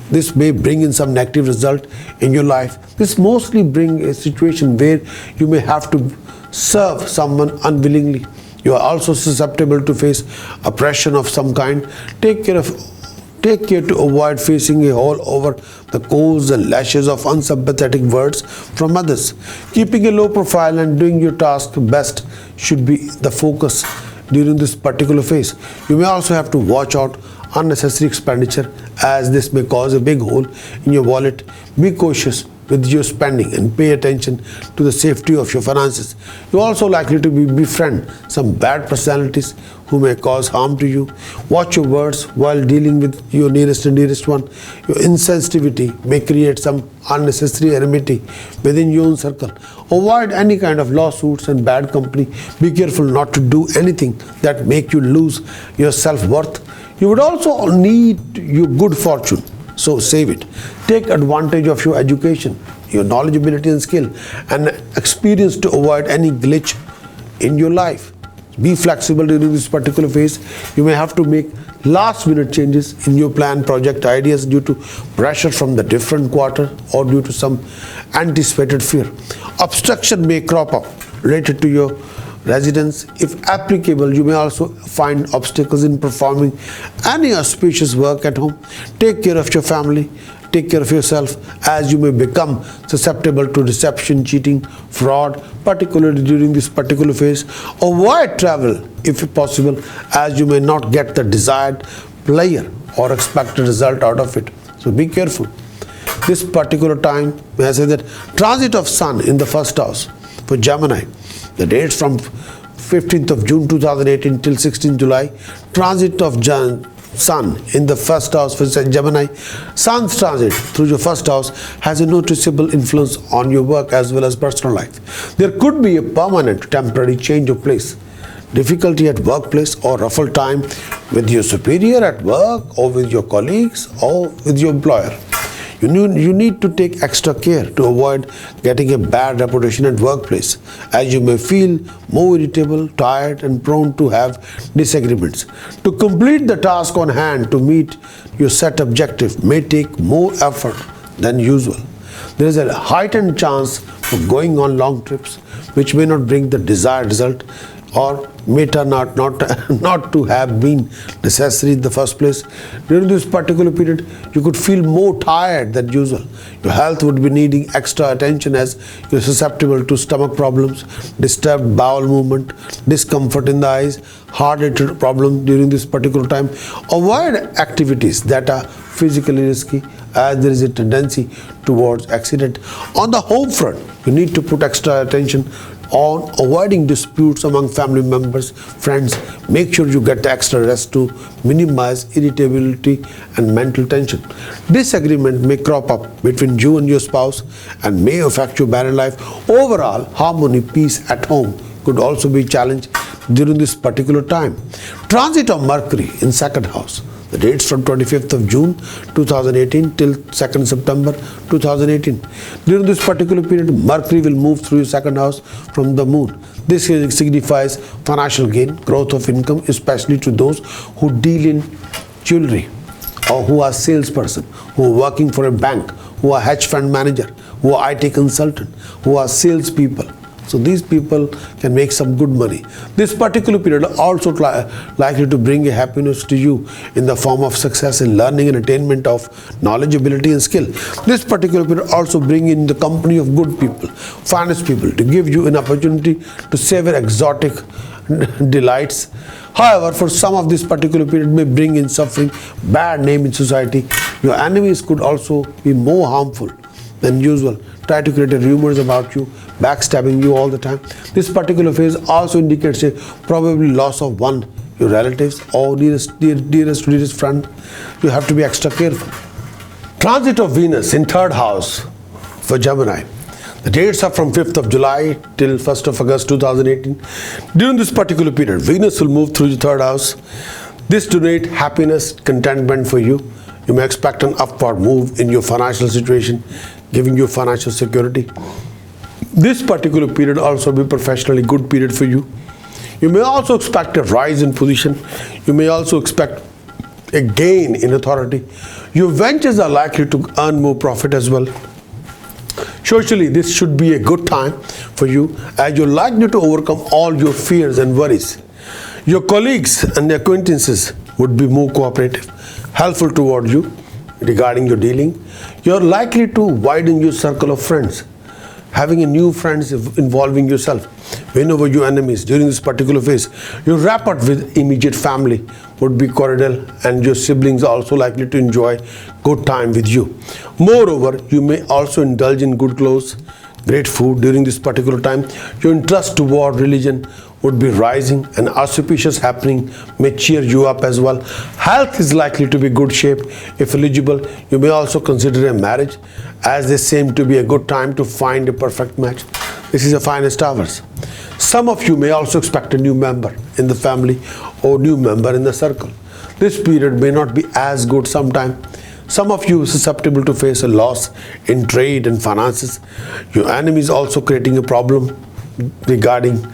This may bring in some negative result in your life. This mostly bring a situation where you may have to serve someone unwillingly. You are also susceptible to face oppression of some kind. Take care to avoid facing a hole over the coals and lashes of unsympathetic words from others. Keeping a low profile and doing your task best should be the focus during this particular phase. You may also have to watch out unnecessary expenditure, as this may cause a big hole in your wallet. Be cautious with your spending and pay attention to the safety of your finances. You're also likely to befriend some bad personalities who may cause harm to you. Watch your words while dealing with your nearest and dearest one. Your insensitivity may create some unnecessary enmity within your own circle. Avoid any kind of lawsuits and bad company. Be careful not to do anything that make you lose your self-worth. You would also need your good fortune, so save it. Take advantage of your education, your knowledge, ability and skill and experience to avoid any glitch in your life. Be flexible during this particular phase. You may have to make last minute changes in your plan, project ideas due to pressure from the different quarter or due to some anticipated fear. Obstruction may crop up related to your residence. If applicable, you may also find obstacles in performing any auspicious work at home. Take care of your family, take care of yourself, as you may become susceptible to deception, cheating, fraud, particularly during this particular phase. Avoid travel if possible, as you may not get the desired player or expected result out of it. So be careful. This particular time, may I say that transit of Sun in the first house for Gemini. The dates from 15th of June 2018 till 16th July. Transit of Sun in the first house for Gemini. Sun's transit through your first house has a noticeable influence on your work as well as personal life. There could be a permanent temporary change of place, difficulty at workplace, or ruffled time with your superior at work or with your colleagues or with your employer. You need to take extra care to avoid getting a bad reputation at workplace, as you may feel more irritable, tired and prone to have disagreements. To complete the task on hand to meet your set objective may take more effort than usual. There is a heightened chance of going on long trips which may not bring the desired result or may turn out not to have been necessary in the first place. During this particular period, you could feel more tired than usual. Your health would be needing extra attention, as you're susceptible to stomach problems, disturbed bowel movement, discomfort in the eyes, heart-related problem during this particular time. Avoid activities that are physically risky, as there is a tendency towards accident. On the home front, you need to put extra attention on avoiding disputes among family members, friends. Make sure you get extra rest to minimize irritability and mental tension. Disagreement may crop up between you and your spouse and may affect your married life. Overall, harmony, peace at home could also be challenged during this particular time. Transit of Mercury in second house. The dates from 25th of June 2018 till 2nd September 2018. During this particular period, Mercury will move through your second house from the moon. This signifies financial gain, growth of income, especially to those who deal in jewelry, or who are salesperson, who are working for a bank, who are hedge fund manager, who are IT consultant, who are salespeople. So these people can make some good money. This particular period also likely to bring a happiness to you in the form of success in learning and attainment of knowledge, ability and skill. This particular period also bring in the company of good people, finest people, to give you an opportunity to savor exotic delights. However, for some of this particular period may bring in suffering, bad name in society. Your enemies could also be more harmful than usual, try to create rumors about you, backstabbing you all the time. This particular phase also indicates a probably loss of one your relatives or dearest friend. You have to be extra careful. Transit of Venus in third house for Gemini. The dates are from 5th of July till 1st of August 2018. During this particular period, Venus will move through the third house. This donates happiness, contentment for you. You may expect an upward move in your financial situation, giving you financial security. This particular period also be professionally good period for you. You may also expect a rise in position. You may also expect a gain in authority. Your ventures are likely to earn more profit as well. Socially, this should be a good time for you, as you're likely to overcome all your fears and worries. Your colleagues and acquaintances would be more cooperative, helpful toward you regarding your dealing. You're likely to widen your circle of friends, having a new friends involving yourself. Win over your enemies during this particular phase. Your rapport with immediate family would be cordial, and your siblings are also likely to enjoy good time with you. Moreover, you may also indulge in good clothes, great food during this particular time. Your interest toward religion would be rising, and auspicious happening may cheer you up as well. Health is likely to be good shape. If eligible, you may also consider a marriage, as they seem to be a good time to find a perfect match. This is the finest hours. Some of you may also expect a new member in the family or new member in the circle. This period may not be as good sometime. Some of you are susceptible to face a loss in trade and finances. Your enemy is also creating a problem regarding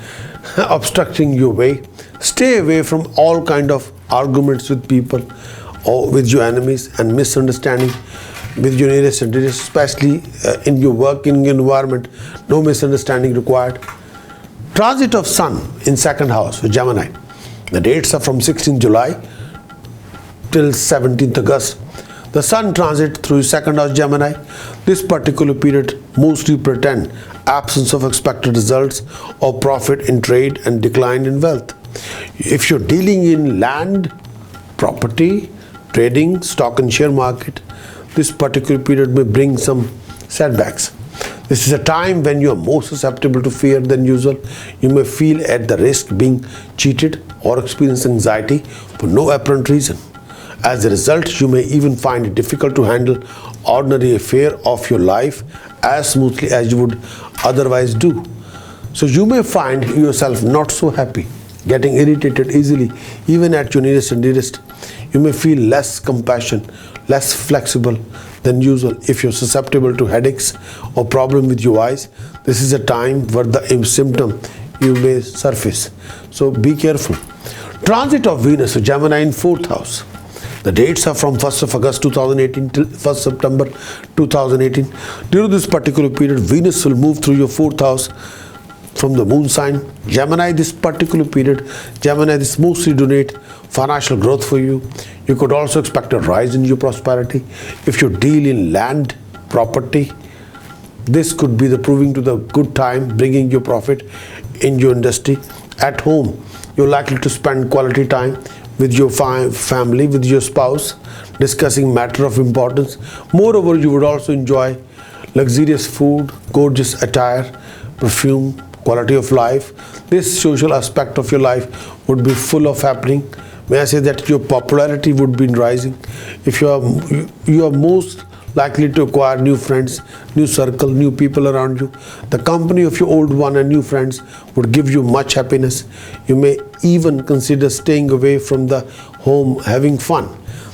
obstructing your way. Stay away from all kind of arguments with people or with your enemies, and misunderstanding with your nearest and dearest, especially in your working environment. No misunderstanding required. Transit of Sun in second house for Gemini. The dates are from 16th July till 17th August. The Sun transit through second house Gemini. This particular period mostly pretend absence of expected results or profit in trade and decline in wealth. If you're dealing in land, property, trading, stock and share market, this particular period may bring some setbacks. This is a time when you are more susceptible to fear than usual. You may feel at the risk being cheated or experience anxiety for no apparent reason. As a result, you may even find it difficult to handle ordinary affair of your life as smoothly as you would otherwise do. So you may find yourself not so happy, getting irritated easily, even at your nearest and dearest. You may feel less compassion, less flexible than usual. If you're susceptible to headaches or problem with your eyes, this is a time where the symptom you may surface. So be careful. Transit of Venus, Gemini in fourth house. The dates are from 1st of August 2018 till 1st September 2018. During this particular period, Venus will move through your fourth house from the moon sign Gemini. This particular period, Gemini, this mostly donate financial growth for you. You could also expect a rise in your prosperity. If you deal in land, property, this could be the proving to the good time, bringing you profit in your industry. At home, you're likely to spend quality time with your family, with your spouse, discussing matter of importance. Moreover, you would also enjoy luxurious food, gorgeous attire, perfume, quality of life. This social aspect of your life would be full of happening. May I say that your popularity would be rising. If you are most likely to acquire new friends, new circle, new people around you. The company of your old one and new friends would give you much happiness. You may even consider staying away from the home, having fun.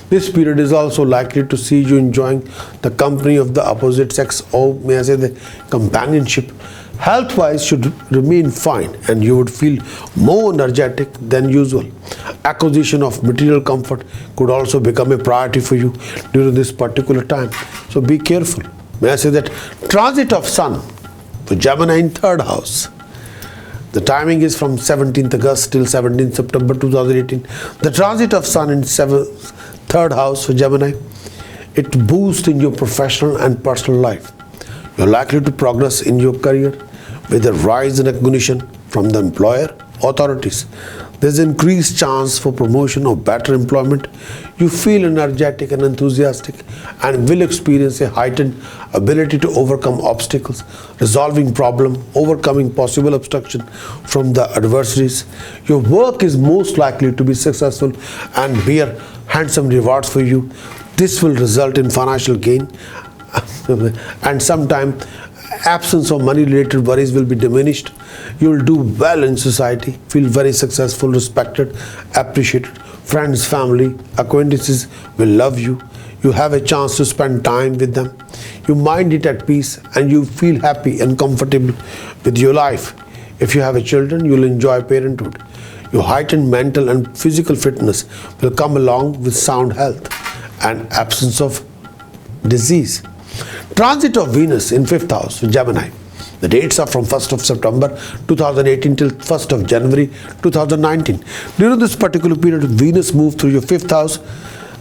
This period is also likely to see you enjoying the company of the opposite sex, or may I say the companionship. Health-wise should remain fine and you would feel more energetic than usual. Acquisition of material comfort could also become a priority for you during this particular time. So be careful. May I say that transit of Sun for Gemini in 3rd house. The timing is from 17th August till 17th September 2018. The transit of Sun in 3rd house for Gemini, it boosts in your professional and personal life. You're likely to progress in your career with a rise in recognition from the employer authorities. There's increased chance for promotion or better employment. You feel energetic and enthusiastic and will experience a heightened ability to overcome obstacles, resolving problems, overcoming possible obstruction from the adversaries. Your work is most likely to be successful and bear handsome rewards for you. This will result in financial gain and sometime absence of money related worries will be diminished. You will do well in society, feel very successful, respected, appreciated. Friends, family, acquaintances will love you. You have a chance to spend time with them. You mind it at peace and you feel happy and comfortable with your life. If you have a children, you will enjoy parenthood. Your heightened mental and physical fitness will come along with sound health and absence of disease. Transit of Venus in 5th house for Gemini. The dates are from 1st of September 2018 till 1st of January 2019. During this particular period, Venus moved through your 5th house.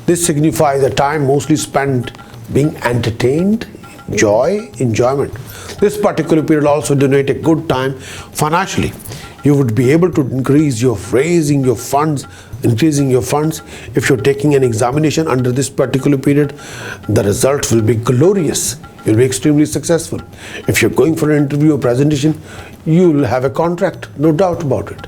This signifies a time mostly spent being entertained, enjoyment. This particular period also denotes a good time financially. You would be able to increase your increasing your funds. If you're taking an examination under this particular period, the results will be glorious. You'll be extremely successful. If you're going for an interview or presentation, you'll have a contract, no doubt about it.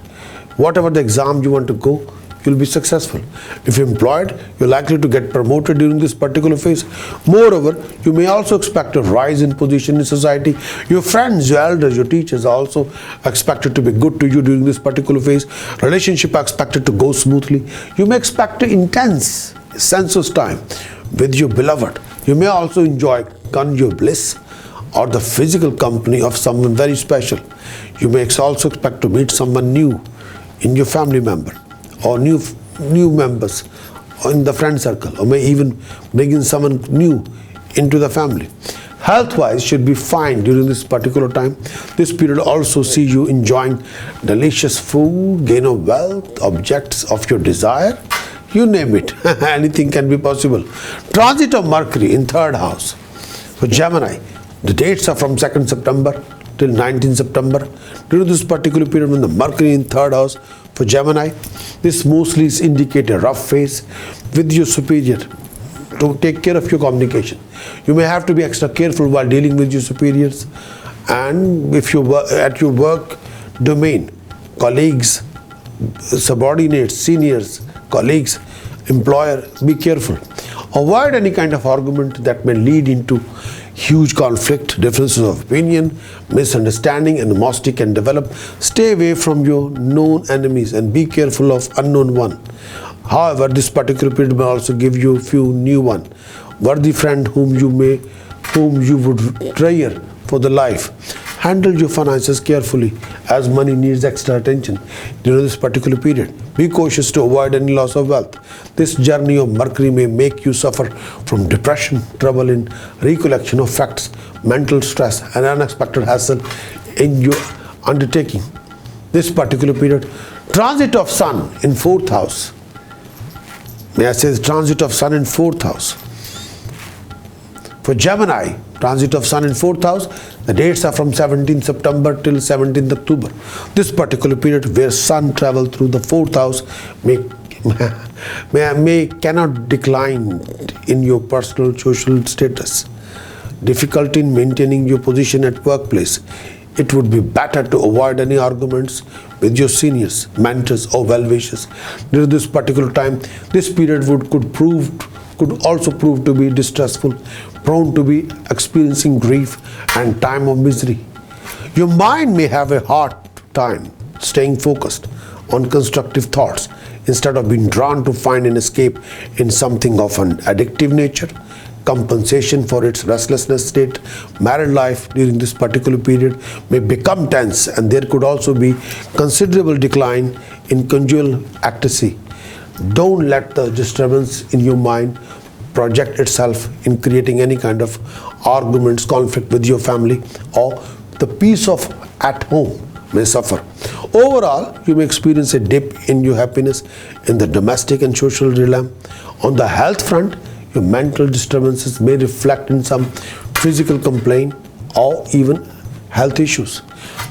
Whatever the exam you want to go, you'll be successful. If you're employed, you're likely to get promoted during this particular phase. Moreover, you may also expect a rise in position in society. Your friends, your elders, your teachers are also expected to be good to you during this particular phase. Relationship are expected to go smoothly. You may expect an intense, sensuous time with your beloved. You may also enjoy conjugal bliss or the physical company of someone very special. You may also expect to meet someone new in your family member, or new members in the friend circle, or may even bring in someone new into the family. Health-wise should be fine during this particular time. This period also see you enjoying delicious food, gain of wealth, objects of your desire, you name it. Anything can be possible. Transit of Mercury in 3rd house for Gemini. The dates are from 2nd September till 19th September. During this particular period when the Mercury in 3rd house for Gemini, this mostly indicate a rough phase with your superior to take care of your communication. You may have to be extra careful while dealing with your superiors, and if you work at your work domain, colleagues, subordinates, seniors, colleagues, employer, be careful. Avoid any kind of argument that may lead into huge conflict, differences of opinion, misunderstanding, animosity can develop. Stay away from your known enemies and be careful of unknown one. However, this particular period may also give you a few new one, worthy friend whom you would treasure for the life. Handle your finances carefully as money needs extra attention during this particular period. Be cautious to avoid any loss of wealth. This journey of Mercury may make you suffer from depression, trouble in recollection of facts, mental stress, and unexpected hassle in your undertaking. This particular period, transit of Sun in 4th house. May I say transit of Sun in 4th house. For Gemini, transit of Sun in 4th house, the dates are from 17th September till 17th October. This particular period where Sun travel through the 4th house cannot decline in your personal social status. Difficulty in maintaining your position at workplace. It would be better to avoid any arguments with your seniors, mentors, or well-wishers. During this particular time, this period could also prove to be distressful. prone to be experiencing grief and time of misery. Your mind may have a hard time staying focused on constructive thoughts instead of being drawn to find an escape in something of an addictive nature. Compensation for its restlessness state. Married life during this particular period may become tense, and there could also be considerable decline in conjugal ecstasy. Don't let the disturbance in your mind project itself in creating any kind of arguments, conflict with your family, or the peace of at home may suffer. Overall, you may experience a dip in your happiness in the domestic and social realm. On the health front, your mental disturbances may reflect in some physical complaint or even health issues.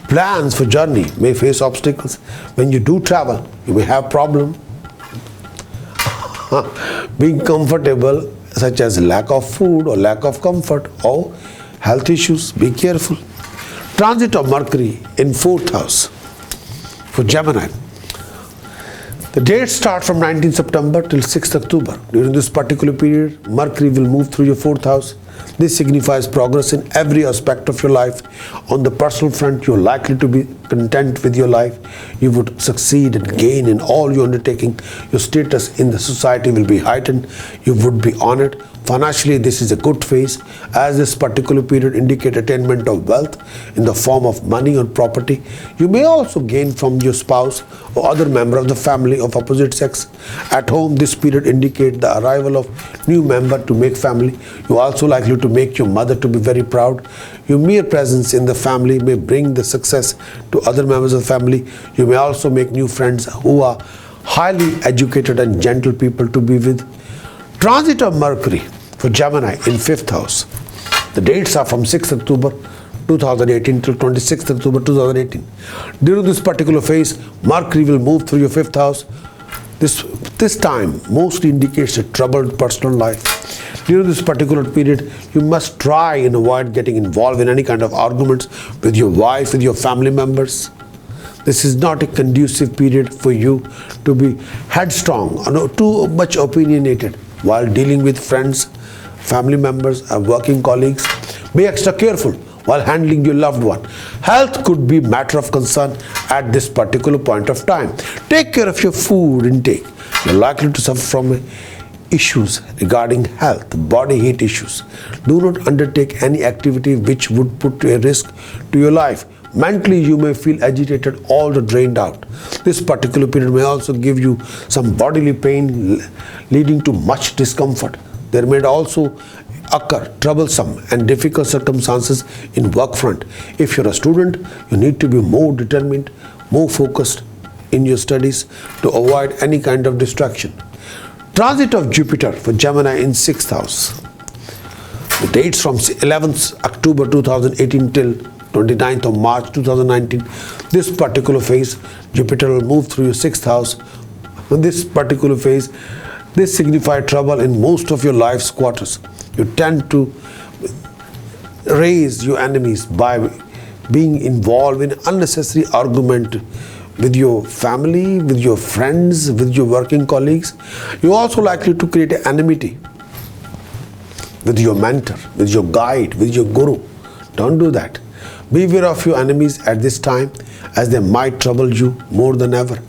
Plans for journey may face obstacles. When you do travel, you may have problems being comfortable, such as lack of food or lack of comfort or health issues. Be careful. Transit of Mercury in 4th house for Gemini. The dates start from 19th September till 6th October. During this particular period, Mercury will move through your 4th house. This signifies progress in every aspect of your life. On the personal front, you are likely to be content with your life. You would succeed and gain in all your undertaking. Your status in the society will be heightened. You would be honored. Financially, this is a good phase, as this particular period indicates attainment of wealth in the form of money or property. You may also gain from your spouse or other member of the family of opposite sex. At home, this period indicates the arrival of new member to make family. You are also likely to make your mother to be very proud. Your mere presence in the family may bring the success to other members of the family. You may also make new friends who are highly educated and gentle people to be with. Transit of Mercury for Gemini in 5th house. The dates are from 6th October 2018 till 26th October 2018. During this particular phase, Mercury will move through your 5th house. This time mostly indicates a troubled personal life. During this particular period, you must try and avoid getting involved in any kind of arguments with your wife, with your family members. This is not a conducive period for you to be headstrong or too much opinionated while dealing with friends, family members, and working colleagues. Be extra careful while handling your loved one. Health could be matter of concern at this particular point of time. Take care of your food intake. You're likely to suffer from issues regarding health, body heat issues. Do not undertake any activity which would put a risk to your life. Mentally, you may feel agitated, all the drained out. This particular period may also give you some bodily pain leading to much discomfort. There may also occur troublesome and difficult circumstances in work front. If you're a student, you need to be more determined, more focused in your studies to avoid any kind of distraction. Transit of Jupiter for Gemini in 6th house. The dates from 11th October 2018 till 29th of March 2019. This particular phase, Jupiter will move through your 6th house. In this particular phase, this signifies trouble in most of your life's quarters. You tend to raise your enemies by being involved in unnecessary argument with your family, with your friends, with your working colleagues. You're also likely to create an enmity with your mentor, with your guide, with your guru. Don't do that. Beware of your enemies at this time, as they might trouble you more than ever.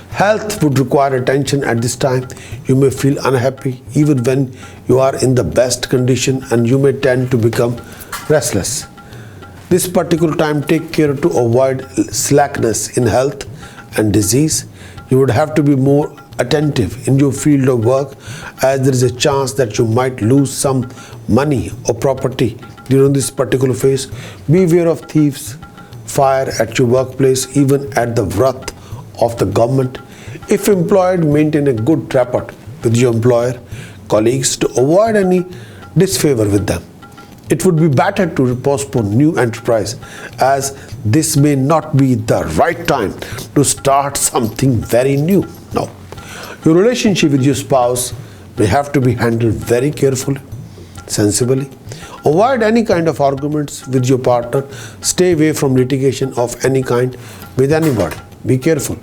Health would require attention at this time. You may feel unhappy even when you are in the best condition, and you may tend to become restless. This particular time, take care to avoid slackness in health and disease. You would have to be more attentive in your field of work, as there is a chance that you might lose some money or property during this particular phase. Beware of thieves, fire at your workplace, even at the wrath of the government. If employed, maintain a good rapport with your employer, colleagues to avoid any disfavor with them. It would be better to postpone new enterprise, as this may not be the right time to start something very new. Now, your relationship with your spouse may have to be handled very carefully, sensibly. Avoid any kind of arguments with your partner. Stay away from litigation of any kind with anybody. Be careful.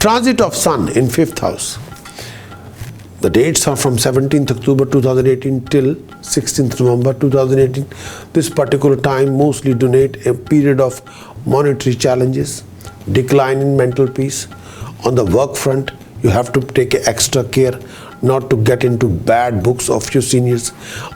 Transit of Sun in 5th house. The dates are from 17th October 2018 till 16th November 2018. This particular time mostly denote a period of monetary challenges, decline in mental peace. On the work front, you have to take extra care not to get into bad books of your seniors.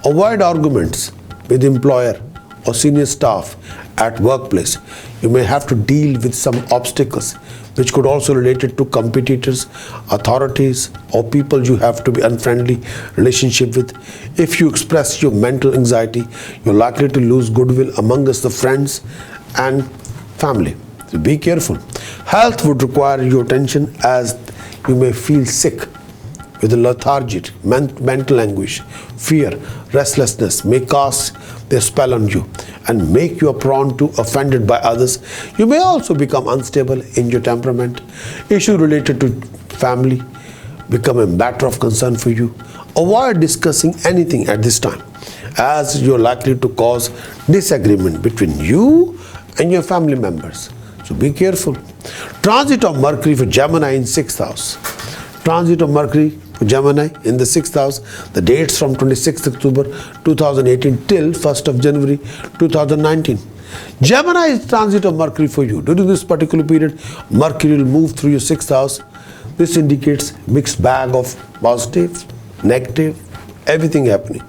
Avoid arguments with employer or senior staff at workplace. You may have to deal with some obstacles which could also related to competitors, authorities, or people you have to be unfriendly relationship with. If you express your mental anxiety, you're likely to lose goodwill amongst the friends and family. So be careful. Health would require your attention as you may feel sick with a lethargy, mental anguish, fear, restlessness may cast their spell on you and make you prone to offended by others. You may also become unstable in your temperament. Issues related to family become a matter of concern for you. Avoid discussing anything at this time, as you're likely to cause disagreement between you and your family members. So be careful. Transit of Mercury for Gemini in 6th house. Transit of Mercury for Gemini in the 6th house. The dates from 26th October 2018 till 1st of January 2019. Gemini is transit of Mercury for you. During this particular period, Mercury will move through your 6th house. This indicates mixed bag of positive, negative, everything happening.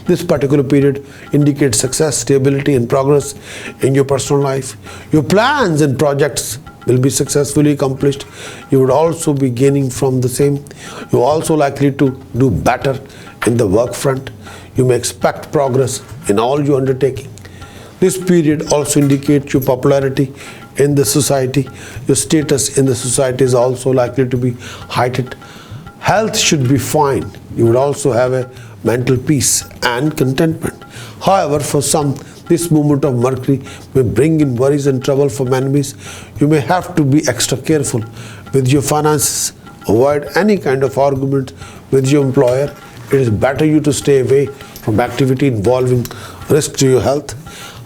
This particular period indicates success, stability, and progress in your personal life. Your plans and projects will be successfully accomplished. You would also be gaining from the same. You're also likely to do better in the work front. You may expect progress in all your undertaking. This period also indicates your popularity in the society. Your status in the society is also likely to be heightened. Health should be fine. You would also have a mental peace and contentment. However, for some, this movement of Mercury may bring in worries and trouble from enemies. You may have to be extra careful with your finances. Avoid any kind of argument with your employer. It is better you to stay away from activity involving risk to your health.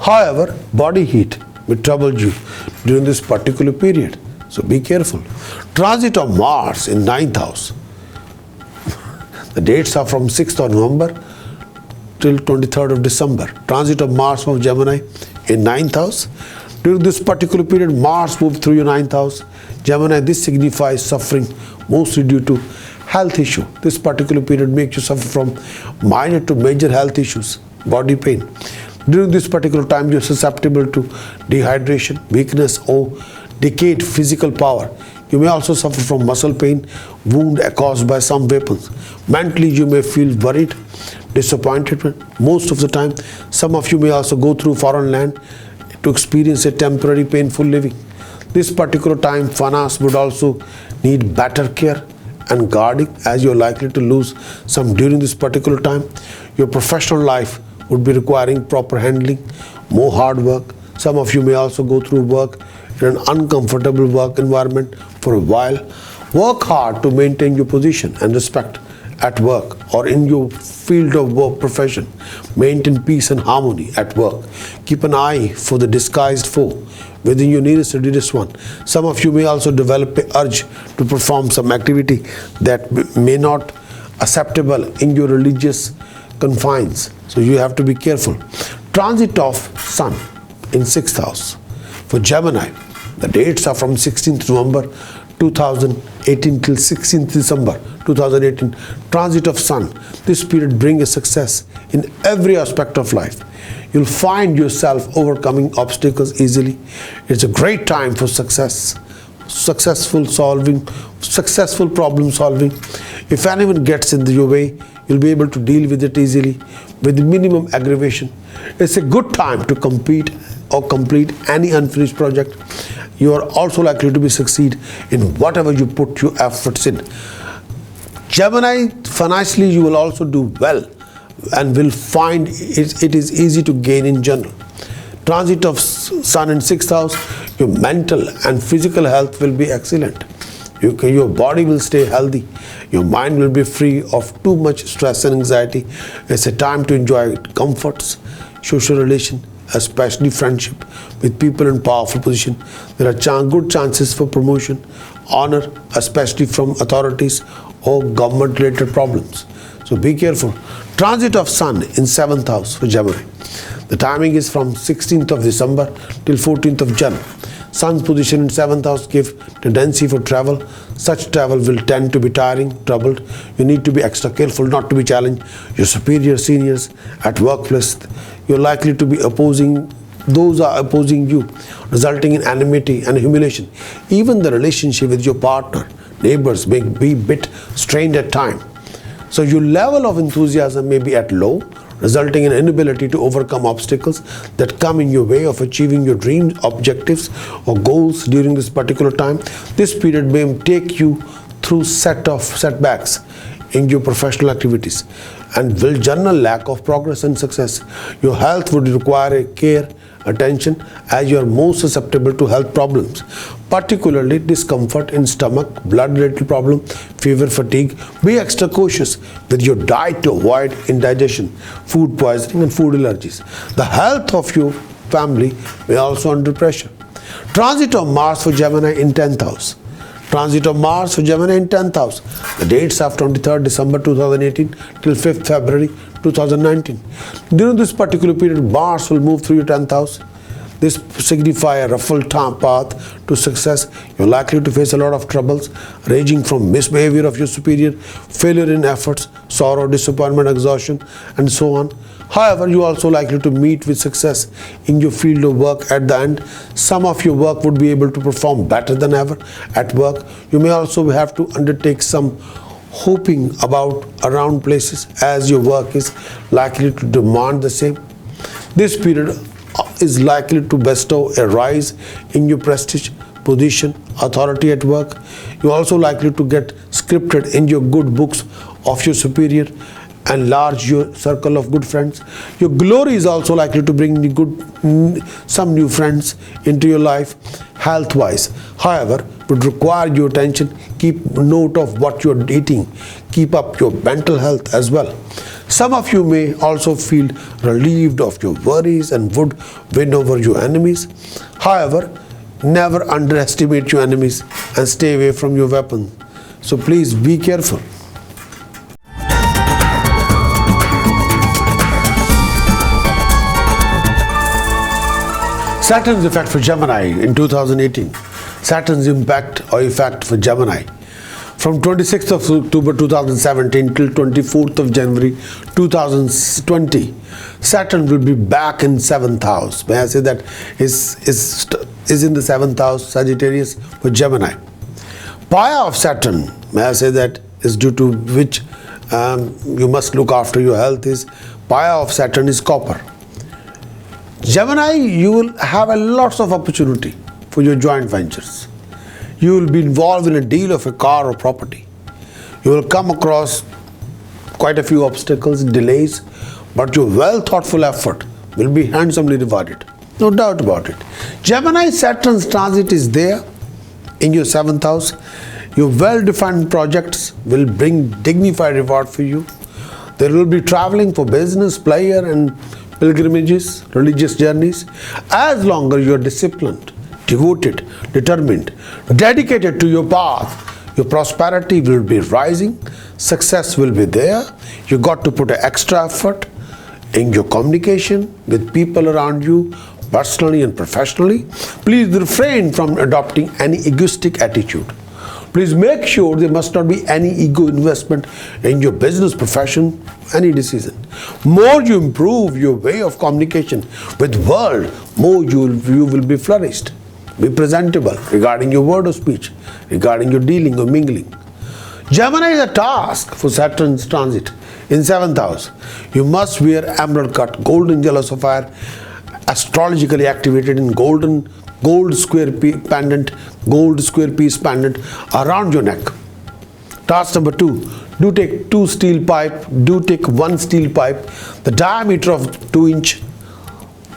However, body heat may trouble you during this particular period. So be careful. Transit of Mars in 9th house. The dates are from 6th of November till 23rd of December. Transit of Mars from Gemini in 9th house. During this particular period, Mars moved through your 9th house. Gemini, this signifies suffering mostly due to health issue. This particular period makes you suffer from minor to major health issues, body pain. During this particular time, you're susceptible to dehydration, weakness, or decayed physical power. You may also suffer from muscle pain, wound caused by some weapons. Mentally, you may feel worried, disappointed most of the time. Some of you may also go through foreign land to experience a temporary painful living. This particular time, finance would also need better care and guarding, as you're likely to lose some during this particular time. Your professional life would be requiring proper handling, more hard work. Some of you may also go through work in an uncomfortable work environment for a while. Work hard to maintain your position and respect at work or in your field of work profession. Maintain peace and harmony at work. Keep an eye for the disguised foe within your nearest or dearest one. Some of you may also develop an urge to perform some activity that may not acceptable in your religious confines. So you have to be careful. Transit of Sun in 6th house. For Gemini, the dates are from 16th November 2018 till 16th December 2018. Transit of Sun. This period brings a success in every aspect of life. You'll find yourself overcoming obstacles easily. It's a great time for successful problem solving. If anyone gets in your way, you'll be able to deal with it easily with minimum aggravation. It's a good time to compete or complete any unfinished project. You are also likely to succeed in whatever you put your efforts in. Gemini, financially you will also do well and will find it is easy to gain in general. Transit of Sun in 6th house, your mental and physical health will be excellent. Your body will stay healthy. Your mind will be free of too much stress and anxiety. It's a time to enjoy comforts, social relation, especially friendship with people in powerful position. There are good chances for promotion, honor, especially from authorities or government related problems. So be careful. Transit of Sun in 7th house for Gemini. The timing is from 16th of December till 14th of Jan. Sun's position in 7th house gives tendency for travel. Such travel will tend to be tiring, troubled. You need to be extra careful not to be challenged. Your superior seniors at workplace, you're likely to be opposing those are opposing you, resulting in enmity and humiliation. Even the relationship with your partner, neighbors may be a bit strained at times. So your level of enthusiasm may be at low, resulting in inability to overcome obstacles that come in your way of achieving your dreams, objectives, or goals during this particular time. This period may take you through setbacks in your professional activities and will general lack of progress and success. Your health would require care, attention, as you are most susceptible to health problems, particularly discomfort in stomach, blood-related problem, fever, fatigue. Be extra cautious with your diet to avoid indigestion, food poisoning, and food allergies. The health of your family may also under pressure. Transit of Mars for Gemini in 10th house. Transit of Mars for Gemini in 10th house. The dates of 23rd December 2018 till 5th February 2019. During this particular period, Mars will move through your 10th house. This signifies a ruffled path to success. You're likely to face a lot of troubles, ranging from misbehavior of your superior, failure in efforts, sorrow, disappointment, exhaustion, and so on. However, you are also likely to meet with success in your field of work at the end. Some of your work would be able to perform better than ever at work. You may also have to undertake some hoping around places, as your work is likely to demand the same. This period is likely to bestow a rise in your prestige, position, authority at work. You are also likely to get scripted in your good books of your superior, enlarge your circle of good friends. Your glory is also likely to bring some new friends into your life. Health-wise, however, would require your attention. Keep note of what you are eating. Keep up your mental health as well. Some of you may also feel relieved of your worries and would win over your enemies. However, never underestimate your enemies and stay away from your weapons. So please be careful. Saturn's effect for Gemini in 2018. Saturn's impact or effect for Gemini. From 26th of October 2017 till 24th of January 2020, Saturn will be back in 7th house. May I say that is in the 7th house, Sagittarius, for Gemini. Paya of Saturn, may I say that is due to which you must look after your health, is Paya of Saturn is copper. Gemini, you will have a lots of opportunity for your joint ventures. You will be involved in a deal of a car or property. You will come across quite a few obstacles, delays, but your well thoughtful effort will be handsomely rewarded. No doubt about it. Gemini, Saturn's transit is there in your 7th house. Your well-defined projects will bring dignified reward for you. There will be traveling for business, pleasure, and pilgrimages, religious journeys. As long as you are disciplined, devoted, determined, dedicated to your path, your prosperity will be rising, success will be there. You got to put an extra effort in your communication with people around you, personally and professionally. Please refrain from adopting any egoistic attitude. Please make sure there must not be any ego investment in your business, profession, any decision. More you improve your way of communication with world, more you will be flourished. Be presentable regarding your word of speech, regarding your dealing or mingling. Gemini is a task for Saturn's transit in 7th house. You must wear emerald cut, golden yellow sapphire, astrologically activated in gold square pendant, gold square piece pendant around your neck. Task number 2, do take one steel pipe, the diameter of 2 inch.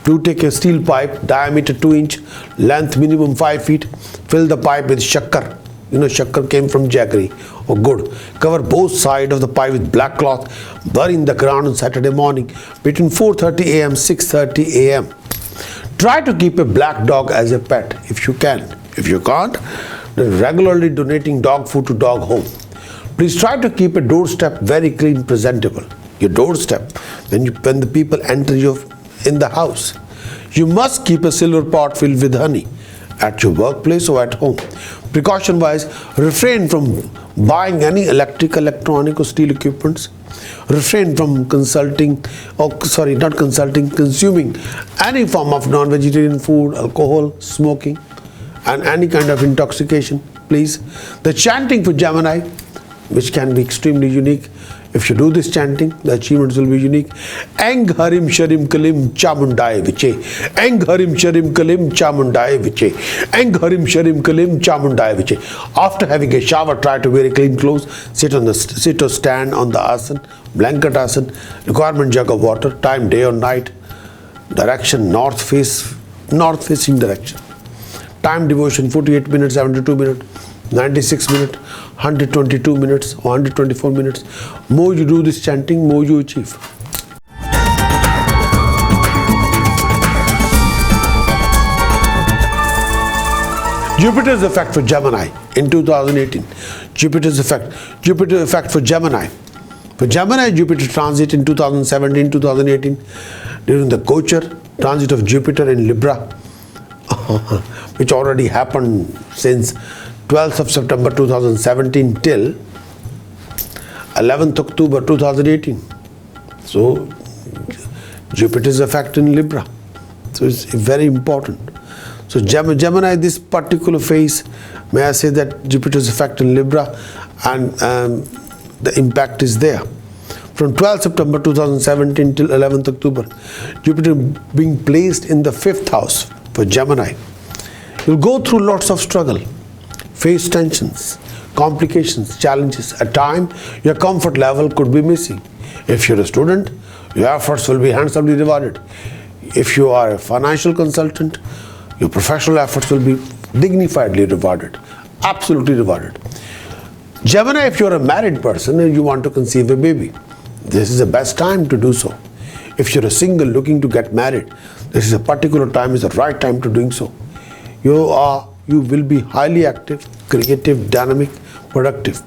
Do take a steel pipe, diameter 2 inch, length minimum 5 feet. Fill the pipe with shakkar. You know, shakkar came from jaggery or good. Cover both sides of the pipe with black cloth. Bury in the ground on Saturday morning between 4:30 a.m. 6:30 a.m. Try to keep a black dog as a pet if you can. If you can't, then regularly donating dog food to dog home. Please try to keep a doorstep very clean, presentable. Your doorstep, when the people enter in the house. You must keep a silver pot filled with honey at your workplace or at home. Precaution wise, refrain from buying any electronic or steel equipments. Refrain from consuming any form of non-vegetarian food, alcohol, smoking, and any kind of intoxication, please. The chanting for Gemini, which can be extremely unique. If you do this chanting, the achievements will be unique. Eng harim sharim kalim chamundai viche. Eng harim sharim kalim chamundai viche. Eng harim sharim kalim chamundai viche. After having a shower, try to wear clean clothes. Sit or stand on the asan, blanket asan. Requirement jug of water. Time day or night. Direction north facing direction. Time devotion 48 minutes, 72 minutes, 96 minutes, 122 minutes or 124 minutes. More you do this chanting, more you achieve. Jupiter's effect for Gemini in 2018. Jupiter effect for Gemini. For Gemini, Jupiter transit in 2017-2018 during the Gochar transit of Jupiter in Libra, which already happened since 12th of September 2017 till 11th October 2018. So Jupiter's effect in Libra. So it's very important. So Gemini, this particular phase, may I say that Jupiter's effect in Libra, and the impact is there. From 12th September 2017 till 11th October, Jupiter being placed in the 5th house for Gemini. You'll go through lots of struggle, face tensions, complications, challenges. At times, your comfort level could be missing. If you're a student, your efforts will be handsomely rewarded. If you are a financial consultant, your professional efforts will be dignifiedly rewarded, absolutely rewarded. Gemini, if you're a married person and you want to conceive a baby, this is the best time to do so. If you're a single looking to get married, this is a particular time, is the right time to doing so. You will be highly active, creative, dynamic, productive.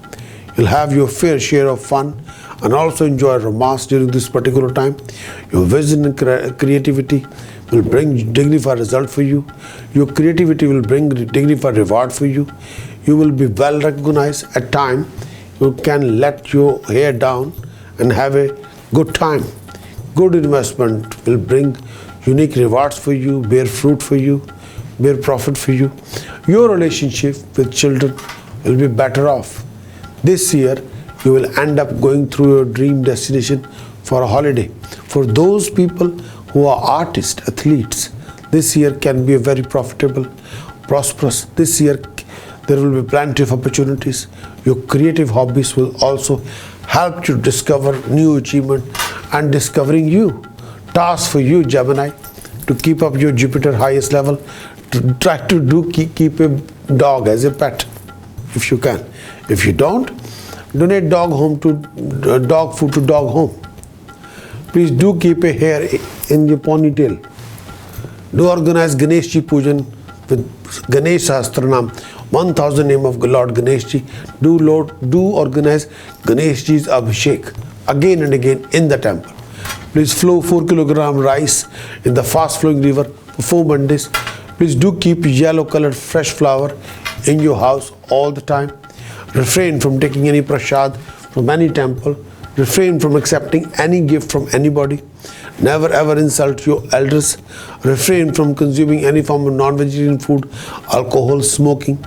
You'll have your fair share of fun and also enjoy romance during this particular time. Your vision and creativity will bring dignified result for you. Your creativity will bring dignified reward for you. You will be well recognized. At time, you can let your hair down and have a good time. Good investment will bring unique rewards for you, bear fruit for you, bear profit for you. Your relationship with children will be better off. This year, you will end up going through your dream destination for a holiday. For those people who are artists, athletes, this year can be a very profitable, prosperous. This year, there will be plenty of opportunities. Your creative hobbies will also help you discover new achievement and discovering you. Task for you, Gemini, to keep up your Jupiter highest level. To try to keep a dog as a pet, if you can. If you don't, donate dog food to dog home. Please do keep a hair in your ponytail. Do organize Ganesh Ji Pujan with Ganesh Sahasranam, 1000 name of Lord Ganesh Ji. Do organize Ganesh Ji's Abhishek again and again in the temple. Please flow 4 kilogram rice in the fast flowing river for 4 Mondays. Please do keep yellow colored fresh flower in your house all the time. Refrain from taking any prasad from any temple. Refrain from accepting any gift from anybody. Never ever insult your elders. Refrain from consuming any form of non-vegetarian food, alcohol, smoking.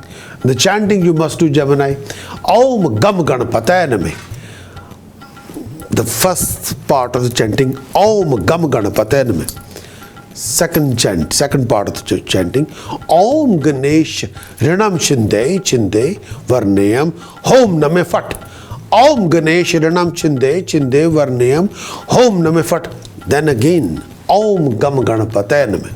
The chanting you must do, Gemini. Om Gam Ganapataya Name. The first part of the chanting, Om Gam Ganapataya Name. Second part of the chanting, Om Ganesh Rinam Chinde Varnayam Hom Name Fat. Om Ganesh Rinam Chinde Varnayam Hom Name Fat. Then again, Om Gam Ganapataya Name.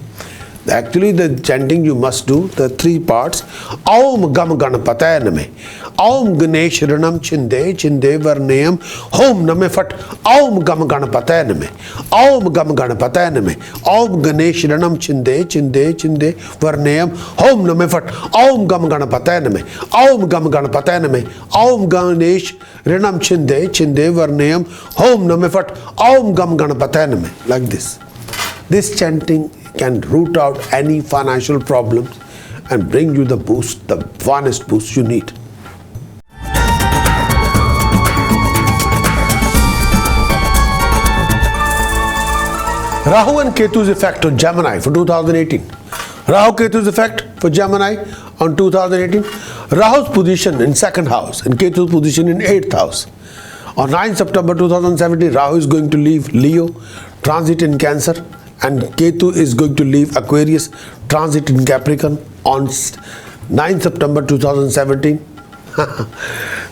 Actually, the chanting you must do, the three parts. Aum Gam Ganapataya Name. Aum Ganesh Ranam Chinde, Chinde Varnayam, Hom Name Fat, Aum Gam Ganapataya Name. Aum Gam Ganapataya Name. Aum Ganesh Ranam Chinde, Chinde, Chinde Varnayam, Hom Name Fat, Aum Gam Ganapataya Name. Aum Gam Ganapataya Name. Aum Ganesh Ranam Chinde, Chinde Varnayam, Hom Name Fat, Aum Gam Ganapataya Name. Like this. This chanting can root out any financial problems and bring you the boost, the finest boost you need. Rahu and Ketu's effect on Gemini for 2018. Rahu Ketu's effect for Gemini on 2018. Rahu's position in 2nd house and Ketu's position in 8th house. On 9 September 2017, Rahu is going to leave Leo, transit in Cancer, and Ketu is going to leave Aquarius, transit in Capricorn on 9 September 2017.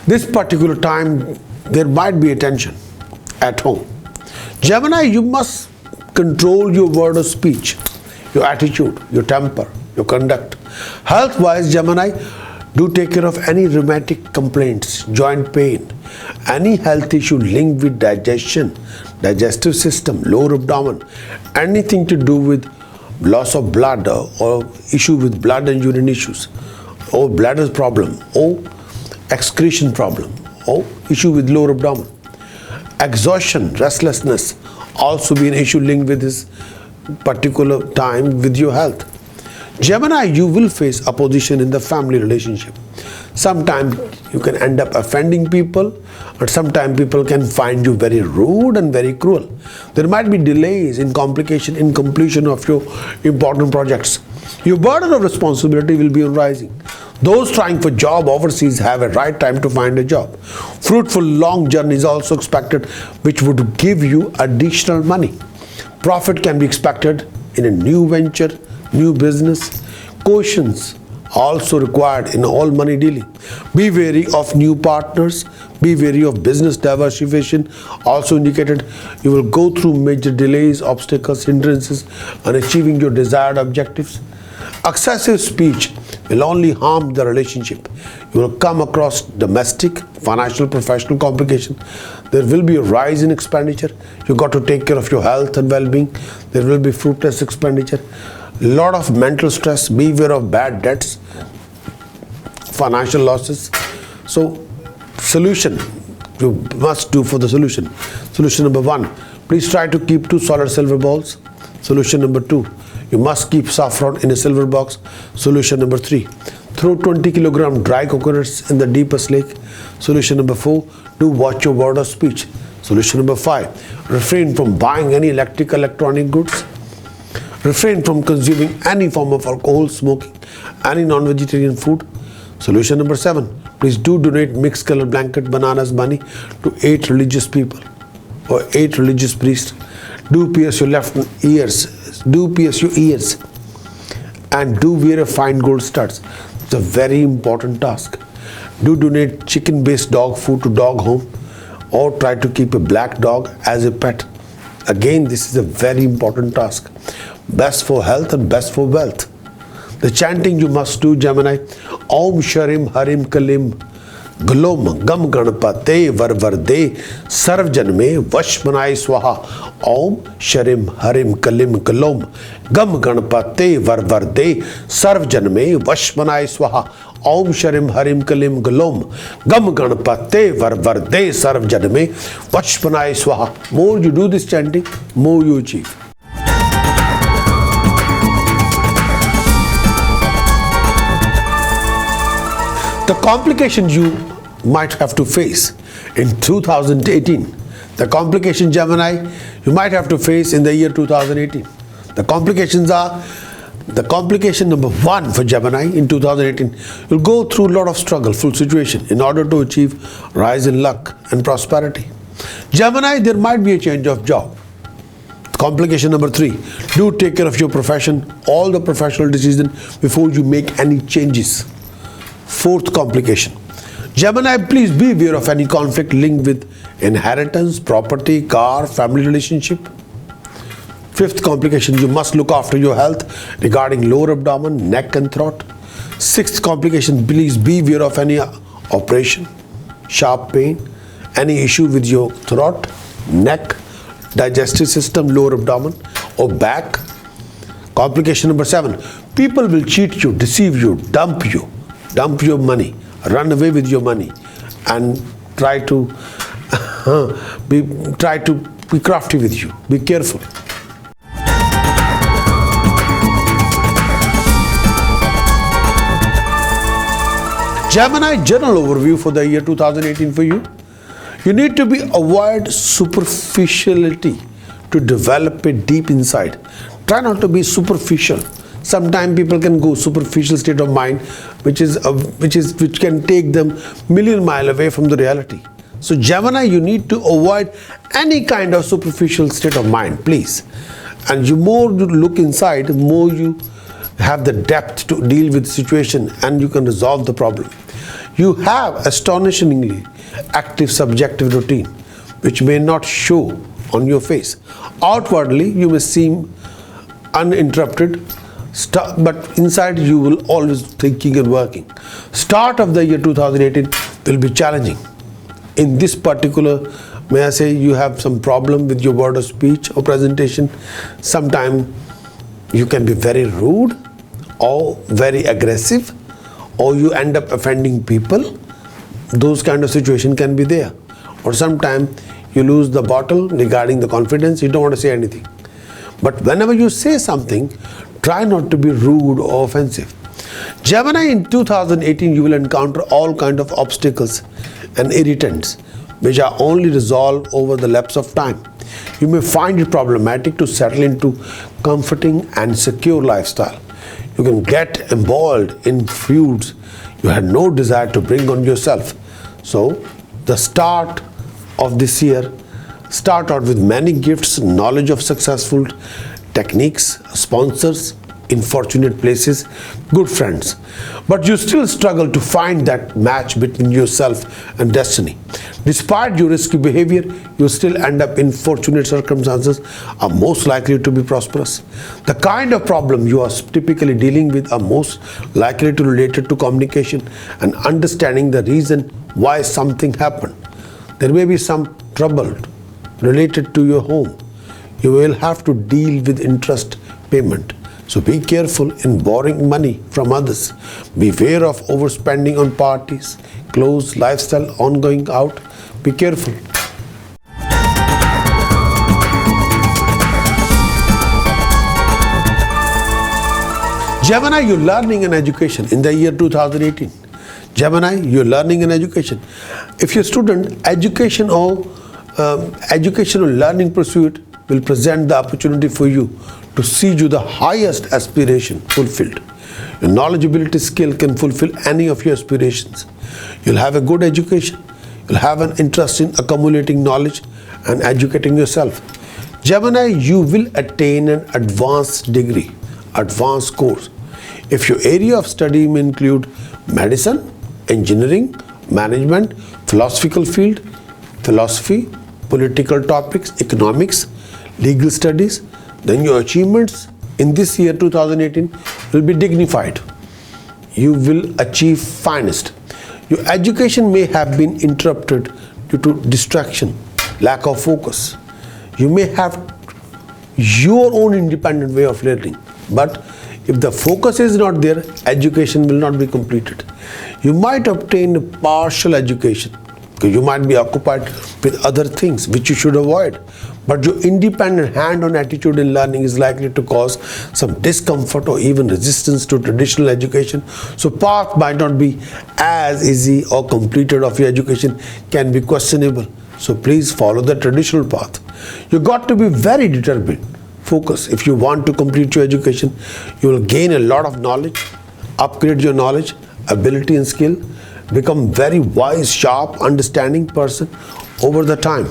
This particular time, there might be a tension at home. Gemini, you must control your word of speech, your attitude, your temper, your conduct. Health-wise, Gemini, do take care of any rheumatic complaints, joint pain, any health issue linked with digestion, digestive system, lower abdomen, anything to do with loss of blood or issue with blood and urine issues, or bladder problem, or excretion problem, or issue with lower abdomen. Exhaustion, restlessness, also be an issue linked with this particular time with your health. Gemini, you will face opposition in the family relationship. Sometimes you can end up offending people, or sometimes people can find you very rude and very cruel. There might be delays in completion of your important projects. Your burden of responsibility will be on rising. Those trying for job overseas have a right time to find a job. Fruitful long journey is also expected, which would give you additional money. Profit can be expected in a new venture, new business. Cautions also required in all money dealing. Be wary of new partners. Be wary of business diversification. Also indicated you will go through major delays, obstacles, hindrances in achieving your desired objectives. Excessive speech will only harm the relationship. You will come across domestic, financial, professional complications. There will be a rise in expenditure. You got to take care of your health and well-being. There will be fruitless expenditure. Lot of mental stress. Beware of bad debts, financial losses. So, solution you must do for the solution. Solution number 1, please try to keep 2 solid silver balls. Solution number 2, you must keep saffron in a silver box. Solution number 3, throw 20 kilogram dry coconuts in the deepest lake. Solution number 4, do watch your word of speech. Solution number 5, refrain from buying any electronic goods. Refrain from consuming any form of alcohol, smoking, any non-vegetarian food. Solution number 7, please do donate mixed color blanket, bananas, money to 8 religious people or 8 religious priests. Do pierce your ears and do wear a fine gold studs. It's a very important task. Do donate chicken-based dog food to dog home, or try to keep a black dog as a pet. Again, this is a very important task. Best for health and best for wealth. The chanting you must do, Gemini. Om Sharim Harim Kalim Glom Gam Ganapate Varvarde Sarvjanme Vashmanai Swaha. Om Sharim Harim Kalim Glom Gam Ganapate Varvarde Sarvjanme Vashmanai Swaha. Om Sharim Harim Kalim Glom Gam Ganapate Varvarde Sarvjanme Vashmanai Swaha. More you do this chanting, more you achieve. The complications you might have to face in 2018. The complication, Gemini, you might have to face in the year 2018. The complications are, the complication number 1 for Gemini in 2018, you'll go through a lot of struggle, full situation in order to achieve rise in luck and prosperity. Gemini, there might be a change of job. Complication number 3, do take care of your profession, all the professional decisions before you make any changes. 4th complication, Gemini, please be aware of any conflict linked with inheritance, property, car, family relationship. Fifth complication, you must look after your health regarding lower abdomen, neck and throat. Sixth complication, please beware of any operation, sharp pain, any issue with your throat, neck, digestive system, lower abdomen or back. Complication number 7, people will cheat you, deceive you, dump your money, run away with your money and try to be crafty with you. Be careful. Gemini general overview for the year 2018 for you. You need to avoid superficiality to develop a deep insight. Try not to be superficial. Sometimes people can go superficial state of mind, which can take them million miles away from the reality. So Gemini, you need to avoid any kind of superficial state of mind, please. And you more you look inside, the more you have the depth to deal with the situation and you can resolve the problem. You have astonishingly active subjective routine, which may not show on your face. Outwardly, you may seem uninterrupted, but inside you will always thinking and working. Start of the year 2018 will be challenging. In this particular, may I say, you have some problem with your word of speech or presentation. Sometimes you can be very rude or very aggressive, or you end up offending people. Those kind of situation can be there. Or sometimes you lose the battle regarding the confidence, you don't want to say anything. But whenever you say something, try not to be rude or offensive. Gemini, in 2018, you will encounter all kind of obstacles and irritants, which are only resolved over the lapse of time. You may find it problematic to settle into comforting and secure lifestyle. You can get embroiled in feuds you had no desire to bring on yourself. So, the start of this year, start out with many gifts, knowledge of successful techniques, sponsors, in fortunate places, good friends. But you still struggle to find that match between yourself and destiny. Despite your risky behavior, you still end up in fortunate circumstances, are most likely to be prosperous. The kind of problem you are typically dealing with are most likely to related to communication and understanding the reason why something happened. There may be some trouble related to your home. You will have to deal with interest payment. So be careful in borrowing money from others. Beware of overspending on parties, clothes, lifestyle, ongoing out. Be careful. Gemini, you're learning and education in the year 2018. Gemini, you're learning and education. If you're a student, education or learning pursuit will present the opportunity for you to see you the highest aspiration fulfilled. Your knowledgeability skill can fulfill any of your aspirations. You'll have a good education. You'll have an interest in accumulating knowledge and educating yourself. Gemini, you will attain an advanced degree, advanced course. If your area of study may include medicine, engineering, management, philosophical field, philosophy, political topics, economics, legal studies, then your achievements in this year 2018 will be dignified. You will achieve finest. Your education may have been interrupted due to distraction, lack of focus. You may have your own independent way of learning, but if the focus is not there, education will not be completed. You might obtain a partial education because you might be occupied with other things which you should avoid. But your independent hand-on attitude in learning is likely to cause some discomfort or even resistance to traditional education. So path might not be as easy or completed of your education can be questionable. So please follow the traditional path. You got to be very determined. Focus. If you want to complete your education, you will gain a lot of knowledge, upgrade your knowledge, ability and skill, become very wise, sharp, understanding person over the time.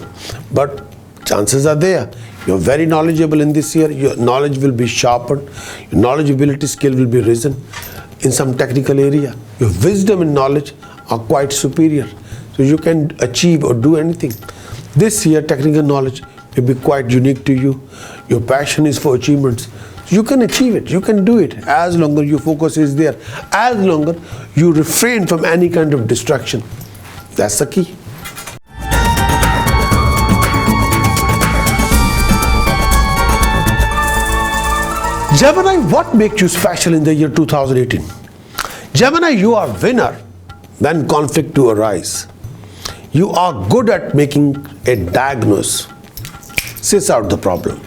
But chances are there. You're very knowledgeable in this year. Your knowledge will be sharpened. Your knowledgeability skill will be risen in some technical area. Your wisdom and knowledge are quite superior. So you can achieve or do anything. This year, technical knowledge may be quite unique to you. Your passion is for achievements. You can achieve it, you can do it, as long as your focus is there, as long as you refrain from any kind of distraction. That's the key. Gemini, what makes you special in the year 2018? Gemini, you are winner when conflict do arise. You are good at making a diagnosis, suss out the problem.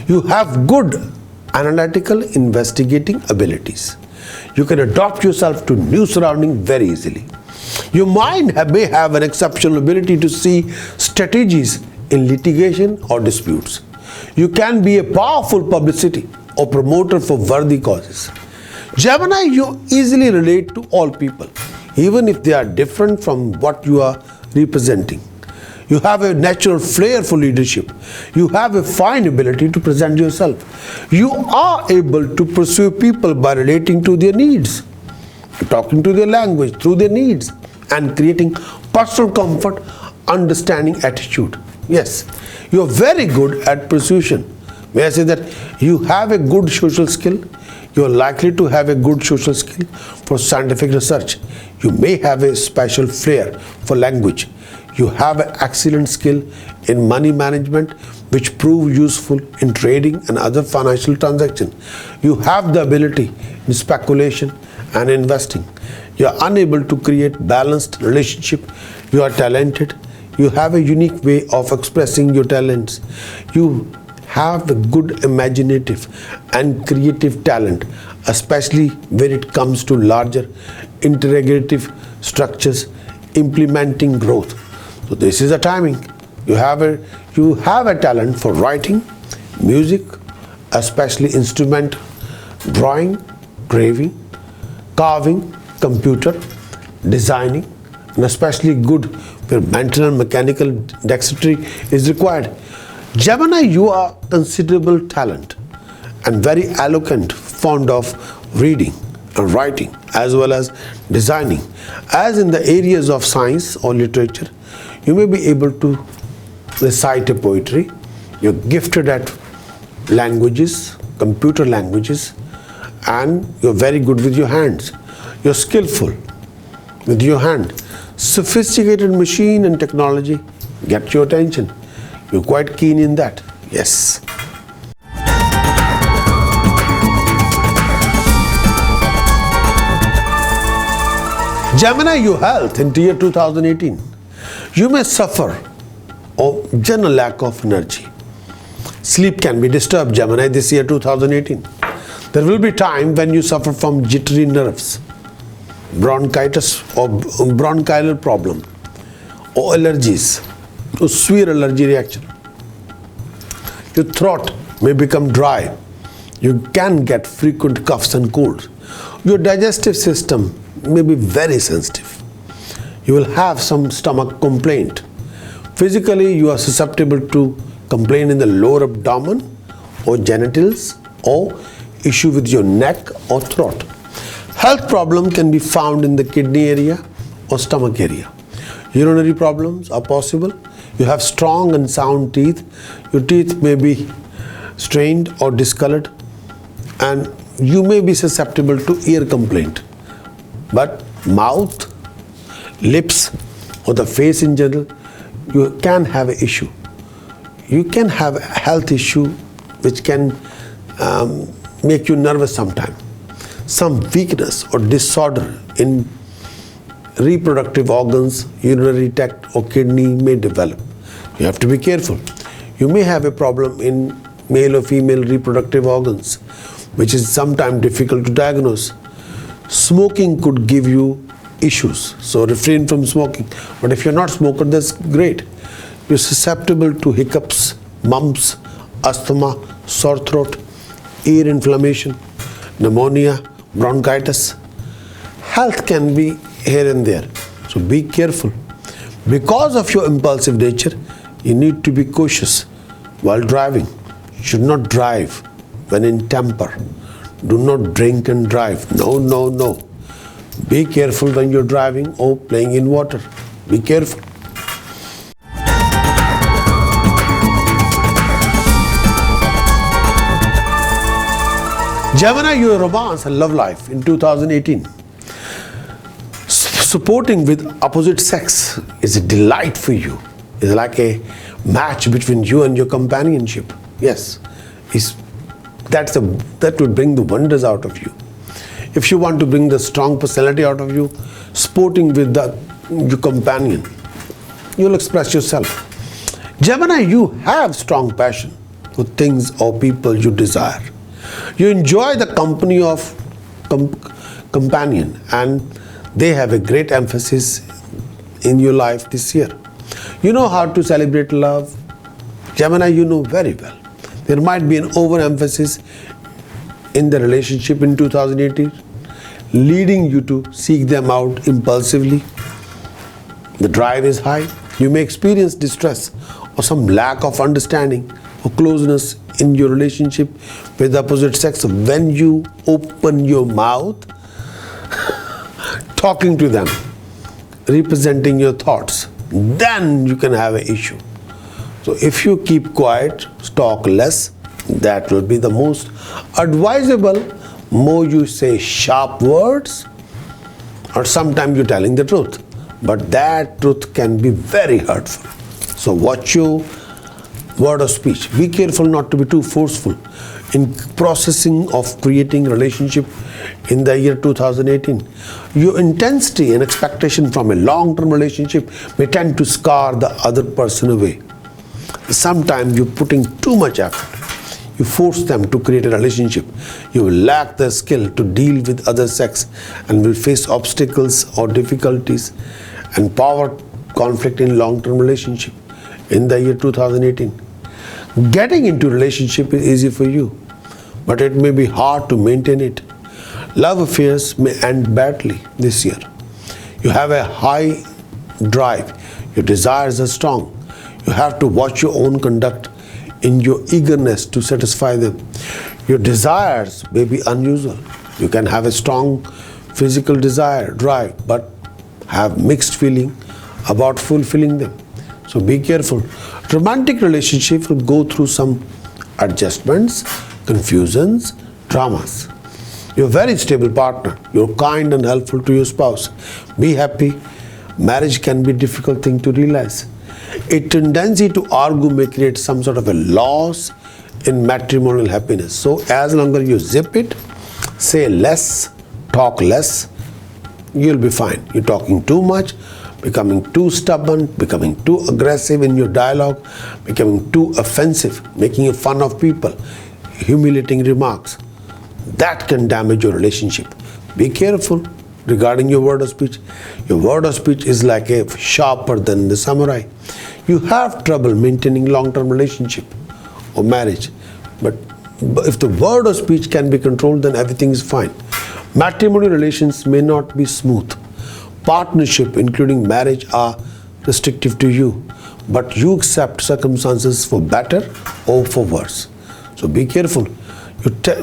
You have good analytical investigating abilities. You can adapt yourself to new surroundings very easily. Your mind may have an exceptional ability to see strategies in litigation or disputes. You can be a powerful publicity or promoter for worthy causes. Gemini, you easily relate to all people, even if they are different from what you are representing. You have a natural flair for leadership. You have a fine ability to present yourself. You are able to pursue people by relating to their needs, talking to their language through their needs, and creating personal comfort, understanding attitude. Yes, you are very good at persuasion. May I say that you have a good social skill. You are likely to have a good social skill for scientific research. You may have a special flair for language. You have an excellent skill in money management, which prove useful in trading and other financial transactions. You have the ability in speculation and investing. You are unable to create balanced relationship. You are talented. You have a unique way of expressing your talents. You have a good imaginative and creative talent, especially when it comes to larger integrative structures implementing growth. So this is a timing. You have a talent for writing, music, especially instrument, drawing, graving, carving, computer, designing, and especially good where mental and mechanical dexterity is required. Gemini, you are considerable talent and very eloquent, fond of reading and writing as well as designing. As in the areas of science or literature, you may be able to recite a poetry. You're gifted at languages, computer languages, and you're very good with your hands. You're skillful with your hand. Sophisticated machine and technology get your attention. You're quite keen in that. Yes. Gemini, your health in year 2018. You may suffer of general lack of energy. Sleep can be disturbed, Gemini, this year 2018. There will be time when you suffer from jittery nerves, bronchitis or bronchial problem, or allergies, or severe allergy reaction. Your throat may become dry. You can get frequent coughs and colds. Your digestive system may be very sensitive. You will have some stomach complaint. Physically, you are susceptible to complaint in the lower abdomen or genitals or issue with your neck or throat. Health problem can be found in the kidney area or stomach area. Urinary problems are possible. You have strong and sound teeth. Your teeth may be strained or discolored, and you may be susceptible to ear complaint. But mouth, lips, or the face in general, you can have an issue. You can have a health issue which can make you nervous sometimes. Some weakness or disorder in reproductive organs, urinary tract or kidney may develop. You have to be careful. You may have a problem in male or female reproductive organs, which is sometimes difficult to diagnose. Smoking could give you issues, so refrain from smoking. But if you're not a smoker, that's great. You're susceptible to hiccups, mumps, asthma, sore throat, ear inflammation, pneumonia, bronchitis. Health can be here and there, so be careful. Because of your impulsive nature, you need to be cautious while driving. You should not drive when in temper. Do not drink and drive. No, no, no. Be careful when you're driving or playing in water. Be careful. Gemini, your romance and love life in 2018. Supporting with opposite sex is a delight for you. It's like a match between you and your companionship. Yes, that would bring the wonders out of you. If you want to bring the strong personality out of you, sporting with your companion, you'll express yourself. Gemini, you have strong passion for things or people you desire. You enjoy the company of companion, and they have a great emphasis in your life this year. You know how to celebrate love. Gemini, you know very well. There might be an overemphasis in the relationship in 2018, leading you to seek them out impulsively. The drive is high. You may experience distress or some lack of understanding or closeness in your relationship with the opposite sex. When you open your mouth, talking to them, representing your thoughts, then you can have an issue. So if you keep quiet, talk less, that will be the most advisable. More you say sharp words, or sometimes you're telling the truth, but that truth can be very hurtful. So watch your word of speech. Be careful not to be too forceful in processing of creating relationship in the year 2018. Your intensity and expectation from a long-term relationship may tend to scar the other person away. Sometimes you're putting too much effort. You force them to create a relationship. You will lack the skill to deal with other sex and will face obstacles or difficulties and power conflict in long-term relationship in the year 2018. Getting into relationship is easy for you, but it may be hard to maintain it. Love affairs may end badly this year. You have a high drive. Your desires are strong. You have to watch your own conduct in your eagerness to satisfy them. Your desires may be unusual. You can have a strong physical desire, drive, but have mixed feeling about fulfilling them. So be careful. Romantic relationships will go through some adjustments, confusions, dramas. You're a very stable partner. You're kind and helpful to your spouse. Be happy. Marriage can be a difficult thing to realize. A tendency to argue may create some sort of a loss in matrimonial happiness. So as long as you zip it, say less, talk less, you'll be fine. You're talking too much, becoming too stubborn, becoming too aggressive in your dialogue, becoming too offensive, making fun of people, humiliating remarks. That can damage your relationship. Be careful regarding your word of speech. Your word of speech is like a sharper than the samurai. You have trouble maintaining long-term relationship or marriage, but if the word of speech can be controlled, then everything is fine. Matrimonial relations may not be smooth. Partnership, including marriage, are restrictive to you, but you accept circumstances for better or for worse. So be careful.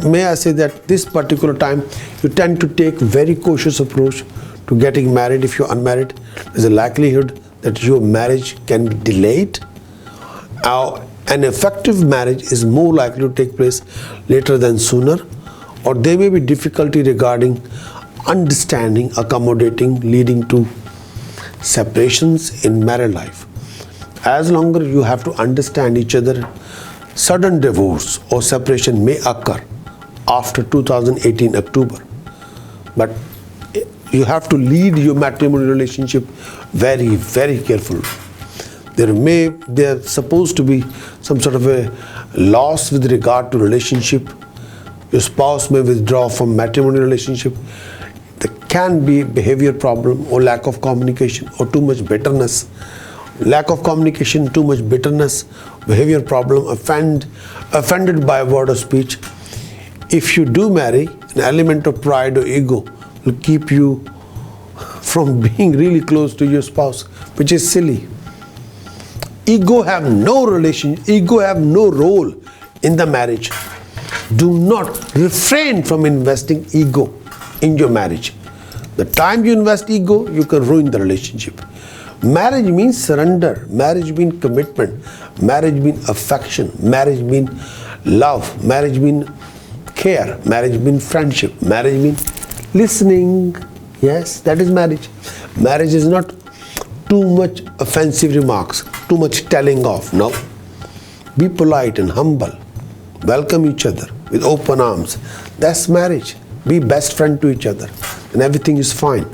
May I say that this particular time you tend to take very cautious approach to getting married. If you're unmarried, there's a likelihood that your marriage can be delayed. An effective marriage is more likely to take place later than sooner, or there may be difficulty regarding understanding, accommodating, leading to separations in married life. As longer you have to understand each other, sudden divorce or separation may occur after 2018 October. But you have to lead your matrimonial relationship very, very carefully. There's supposed to be some sort of a loss with regard to relationship. Your spouse may withdraw from matrimonial relationship. There can be behavior problem or lack of communication or too much bitterness. Lack of communication, too much bitterness, behavior problem, offended by a word of speech. If you do marry, an element of pride or ego will keep you from being really close to your spouse, which is silly. Ego have no role in the marriage. Do not refrain from investing ego in your marriage. The time you invest ego, you can ruin the relationship. Marriage means surrender. Marriage means commitment. Marriage means affection. Marriage means love. Marriage means care. Marriage means friendship. Marriage means listening. Yes, that is marriage. Marriage is not too much offensive remarks, too much telling off. No. Be polite and humble. Welcome each other with open arms. That's marriage. Be best friend to each other and everything is fine.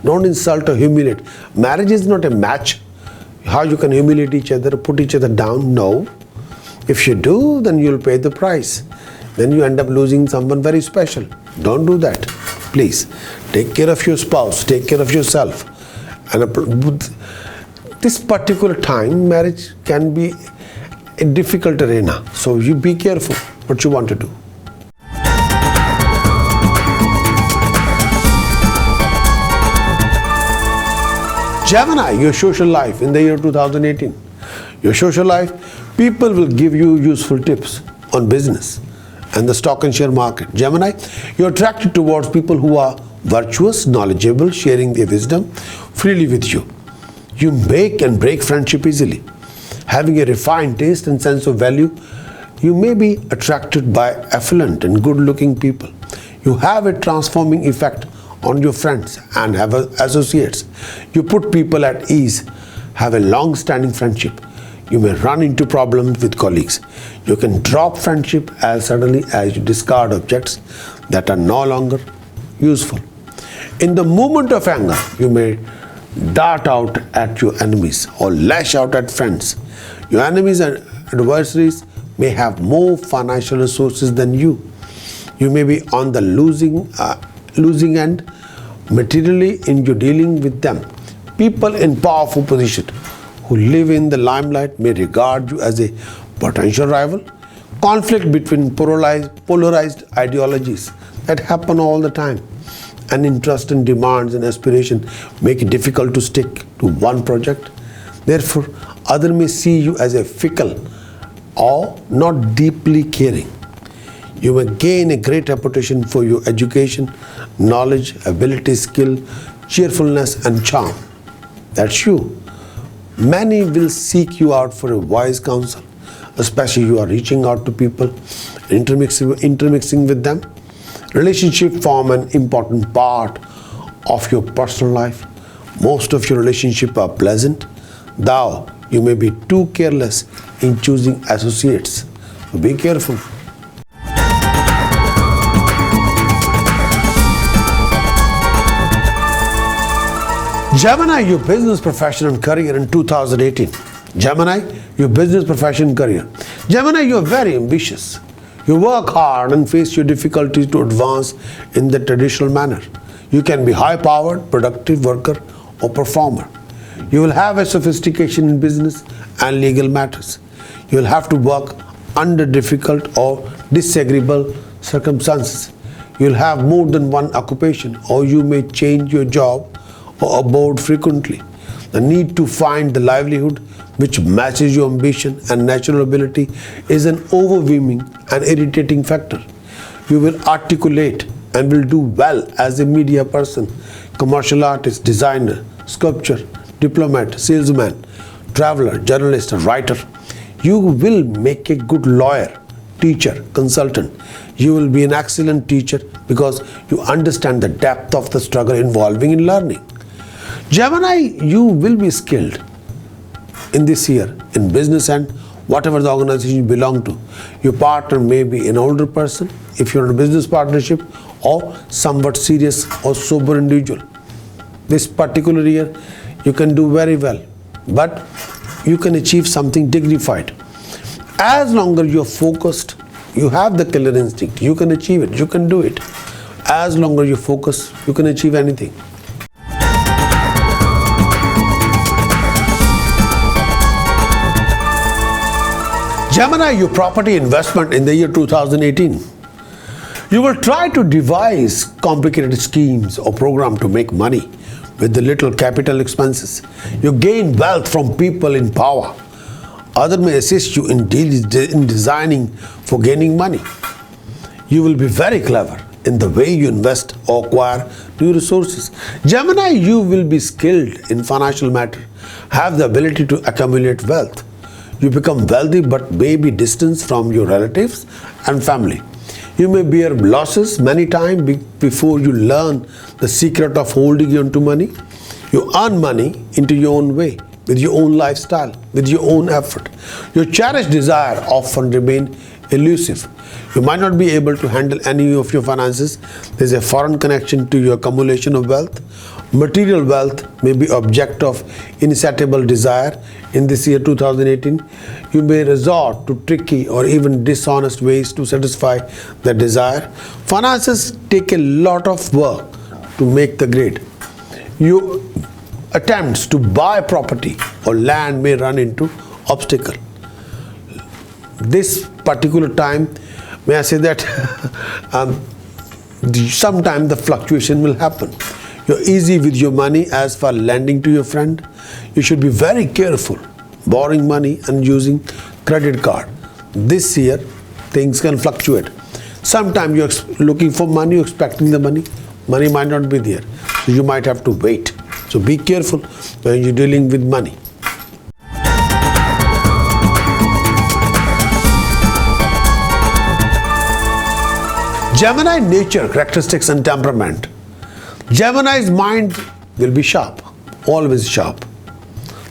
Don't insult or humiliate. Marriage is not a match. How you can humiliate each other, put each other down? No. If you do, then you'll pay the price. Then you end up losing someone very special. Don't do that. Please, take care of your spouse, take care of yourself. And this particular time, marriage can be a difficult arena. So you be careful what you want to do. Gemini, your social life in the year 2018. Your social life, people will give you useful tips on business and the stock and share market. Gemini, you're attracted towards people who are virtuous, knowledgeable, sharing their wisdom freely with you. You make and break friendship easily. Having a refined taste and sense of value, you may be attracted by affluent and good-looking people. You have a transforming effect on your friends and have associates. You put people at ease, have a long-standing friendship. You may run into problems with colleagues. You can drop friendship as suddenly as you discard objects that are no longer useful. In the moment of anger, you may dart out at your enemies or lash out at friends. Your enemies and adversaries may have more financial resources than you. You may be on the losing end materially in your dealing with them. People in powerful position who live in the limelight may regard you as a potential rival. Conflict between polarized ideologies that happen all the time, and interest and demands and aspiration make it difficult to stick to one project. Therefore, others may see you as a fickle or not deeply caring. You may gain a great reputation for your education, knowledge, ability, skill, cheerfulness and charm. That's you. Many will seek you out for a wise counsel, especially you are reaching out to people, intermixing with them. Relationships form an important part of your personal life. Most of your relationships are pleasant, though you may be too careless in choosing associates. So be careful. Gemini, your business, profession and career in 2018. Gemini, your business, profession and career. Gemini, you are very ambitious. You work hard and face your difficulties to advance in the traditional manner. You can be high-powered, productive worker or performer. You will have a sophistication in business and legal matters. You will have to work under difficult or disagreeable circumstances. You will have more than one occupation, or you may change your job or abode frequently. The need to find the livelihood which matches your ambition and natural ability is an overwhelming and irritating factor. You will articulate and will do well as a media person, commercial artist, designer, sculptor, diplomat, salesman, traveler, journalist and writer. You will make a good lawyer, teacher, consultant. You will be an excellent teacher because you understand the depth of the struggle involving in learning. Gemini, you will be skilled in this year in business and whatever the organization you belong to. Your partner may be an older person if you're in a business partnership, or somewhat serious or sober individual. This particular year you can do very well, but you can achieve something dignified. As long as you're focused, you have the killer instinct, you can achieve it, you can do it. As long as you focus, you can achieve anything. Gemini, your property investment in the year 2018. You will try to devise complicated schemes or program to make money with the little capital expenses. You gain wealth from people in power. Others may assist you in designing for gaining money. You will be very clever in the way you invest or acquire new resources. Gemini, you will be skilled in financial matter, have the ability to accumulate wealth. You become wealthy but may be distanced from your relatives and family. You may bear losses many times before you learn the secret of holding on to money. You earn money into your own way, with your own lifestyle, with your own effort. Your cherished desire often remain elusive. You might not be able to handle any of your finances. There's a foreign connection to your accumulation of wealth. Material wealth may be object of insatiable desire. In this year 2018, you may resort to tricky or even dishonest ways to satisfy the desire. Finances take a lot of work to make the grade. Your attempts to buy property or land may run into obstacle. This particular time, may I say that sometimes the fluctuation will happen. You're easy with your money as for lending to your friend. You should be very careful borrowing money and using credit card. This year, things can fluctuate. Sometimes you're looking for money, you're expecting the money. Money might not be there. So you might have to wait. So be careful when you're dealing with money. Gemini nature, characteristics and temperament. Gemini's mind will be sharp, always sharp.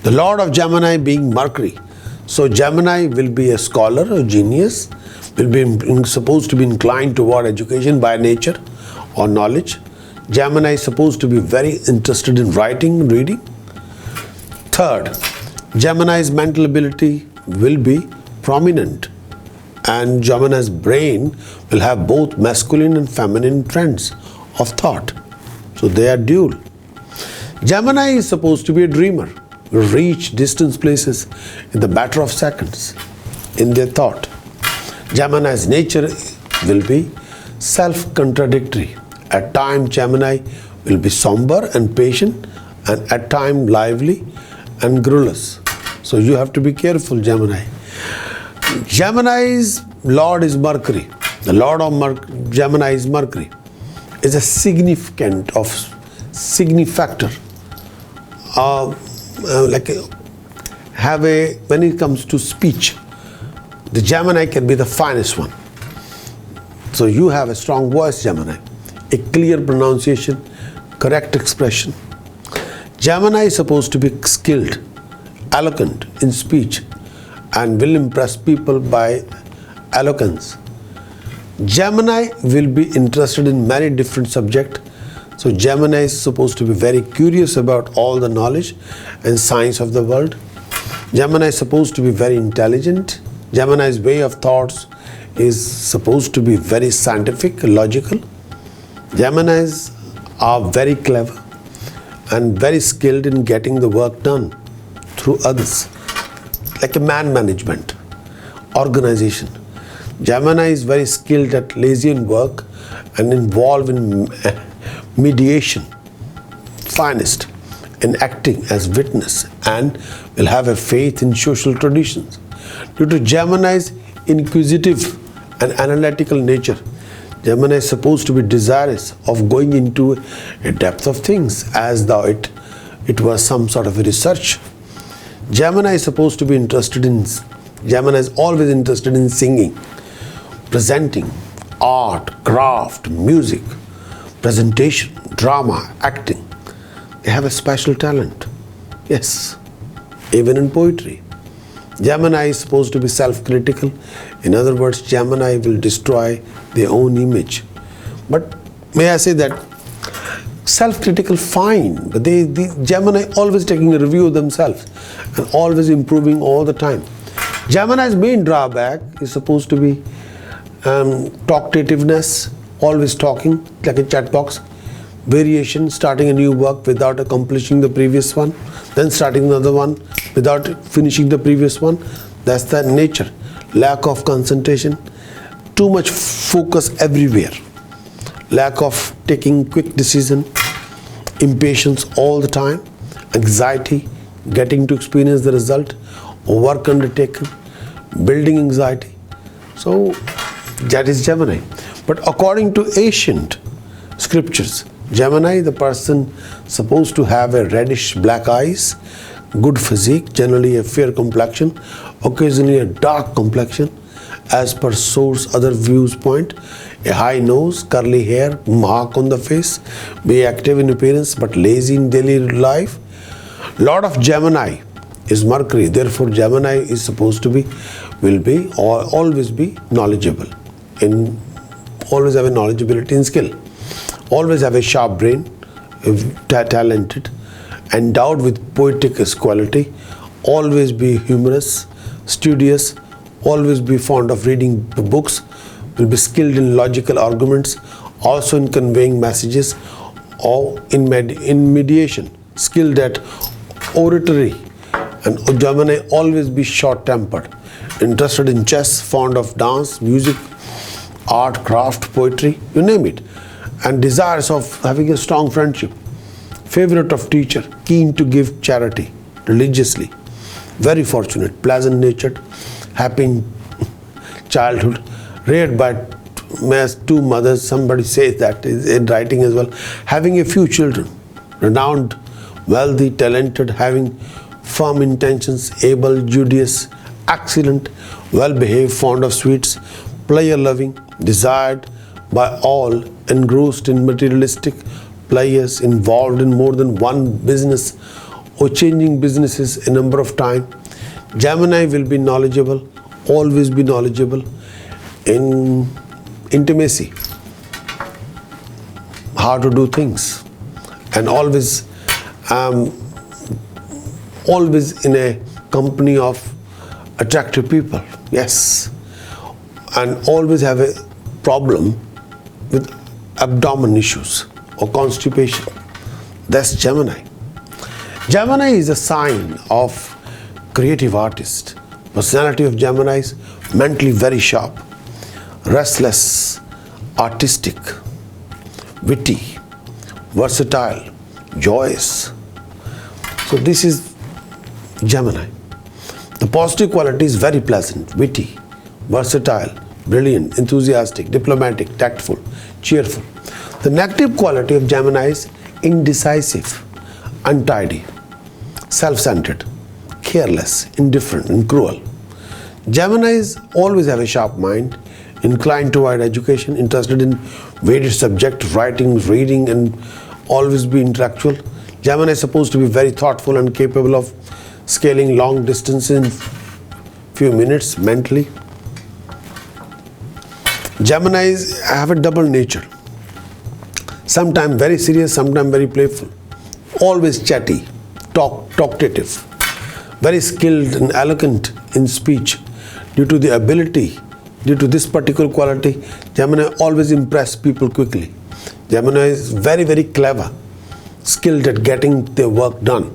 The lord of Gemini being Mercury. So Gemini will be a scholar, a genius, will be supposed to be inclined toward education by nature or knowledge. Gemini is supposed to be very interested in writing, reading. Third, Gemini's mental ability will be prominent, and Gemini's brain will have both masculine and feminine trends of thought. So they are dual. Gemini is supposed to be a dreamer, will reach distant places in the matter of seconds in their thought. Gemini's nature will be self-contradictory. At times, Gemini will be somber and patient, and at times lively and garrulous. So you have to be careful, Gemini. Gemini's lord is Mercury. The lord of Gemini is Mercury. Is a significant of signifactor. When it comes to speech, the Gemini can be the finest one. So you have a strong voice, Gemini. A clear pronunciation, correct expression. Gemini is supposed to be skilled, eloquent in speech, and will impress people by eloquence. Gemini will be interested in many different subjects. So Gemini is supposed to be very curious about all the knowledge and science of the world. Gemini is supposed to be very intelligent. Gemini's way of thoughts is supposed to be very scientific, logical. Geminis are very clever and very skilled in getting the work done through others, like a man management, organization. Gemini is very skilled at liaison work and involved in mediation, finest in acting as witness, and will have a faith in social traditions. Due to Gemini's inquisitive and analytical nature, Gemini is supposed to be desirous of going into a depth of things as though it was some sort of a research. Gemini is supposed to be Gemini is always interested in singing, presenting, art, craft, music, presentation, drama, acting. They have a special talent. Yes, even in poetry. Gemini is supposed to be self-critical. In other words, Gemini will destroy their own image. But may I say that self-critical, fine, but the Gemini always taking a review of themselves and always improving all the time. Gemini's main drawback is supposed to be talkativeness, always talking like a chat box, variation, starting a new work without accomplishing the previous one, then starting another one without finishing the previous one. That's the nature. Lack of concentration, too much focus everywhere, lack of taking quick decision, impatience all the time, anxiety, getting to experience the result, work undertaken, building anxiety. So that is Gemini. But according to ancient scriptures, Gemini, the person supposed to have a reddish black eyes, good physique, generally a fair complexion, occasionally a dark complexion, as per source other viewpoint, a high nose, curly hair, mark on the face, be active in appearance but lazy in daily life. Lord of Gemini is Mercury, therefore Gemini is supposed to be, will be, or always be knowledgeable, always have a knowledgeability in skill, always have a sharp brain, talented, endowed with poetic quality, always be humorous, studious, always be fond of reading books, will be skilled in logical arguments, also in conveying messages or in mediation, skilled at oratory, and Gemini always be short-tempered, interested in chess, fond of dance, music, art, craft, poetry, you name it, and desires of having a strong friendship, favorite of teacher, keen to give charity religiously, very fortunate, pleasant-natured, happy in childhood, reared by two mothers, somebody says that in writing as well, having a few children, renowned, wealthy, talented, having firm intentions, able, judicious, excellent, well-behaved, fond of sweets, pleasure-loving, desired by all, engrossed in materialistic pleasures, involved in more than one business or changing businesses a number of times. Gemini will be knowledgeable, always be knowledgeable in intimacy, how to do things, and always in a company of attractive people, yes, and always have a problem with abdomen issues or constipation. That's Gemini. Gemini is a sign of creative artist. Personality of Gemini is mentally very sharp, restless, artistic, witty, versatile, joyous. So this is Gemini. The positive quality is very pleasant, witty, versatile, brilliant, enthusiastic, diplomatic, tactful, cheerful. The negative quality of Gemini is indecisive, untidy, self-centered, careless, indifferent, and cruel. Geminis always have a sharp mind, inclined toward education, interested in various subjects, writing, reading, and always be intellectual. Gemini is supposed to be very thoughtful and capable of scaling long distances in few minutes mentally. Geminis have a double nature. Sometimes very serious, sometimes very playful. Always chatty, talkative, very skilled and eloquent in speech. Due to this particular quality, Gemini always impress people quickly. Gemini is very, very clever, skilled at getting their work done.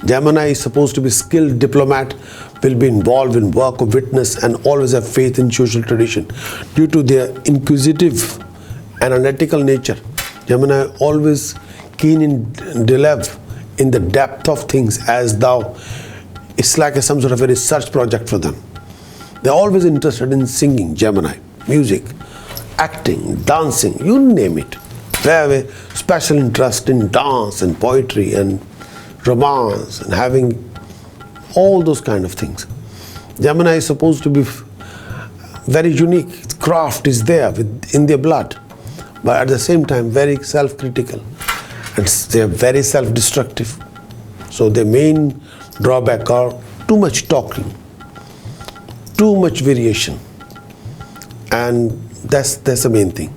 Gemini is supposed to be skilled diplomat, will be involved in work of witness, and always have faith in social tradition. Due to their inquisitive and analytical nature, Gemini always keen in delve in the depth of things, as though it's like some sort of a research project for them. They're always interested in singing, Gemini, music, acting, dancing, you name it. They have a special interest in dance and poetry and romance and having all those kind of things. Gemini is supposed to be very unique. Craft is there in their blood, but at the same time very self-critical, and they are very self-destructive. So their main drawback are too much talking, too much variation, and that's the main thing.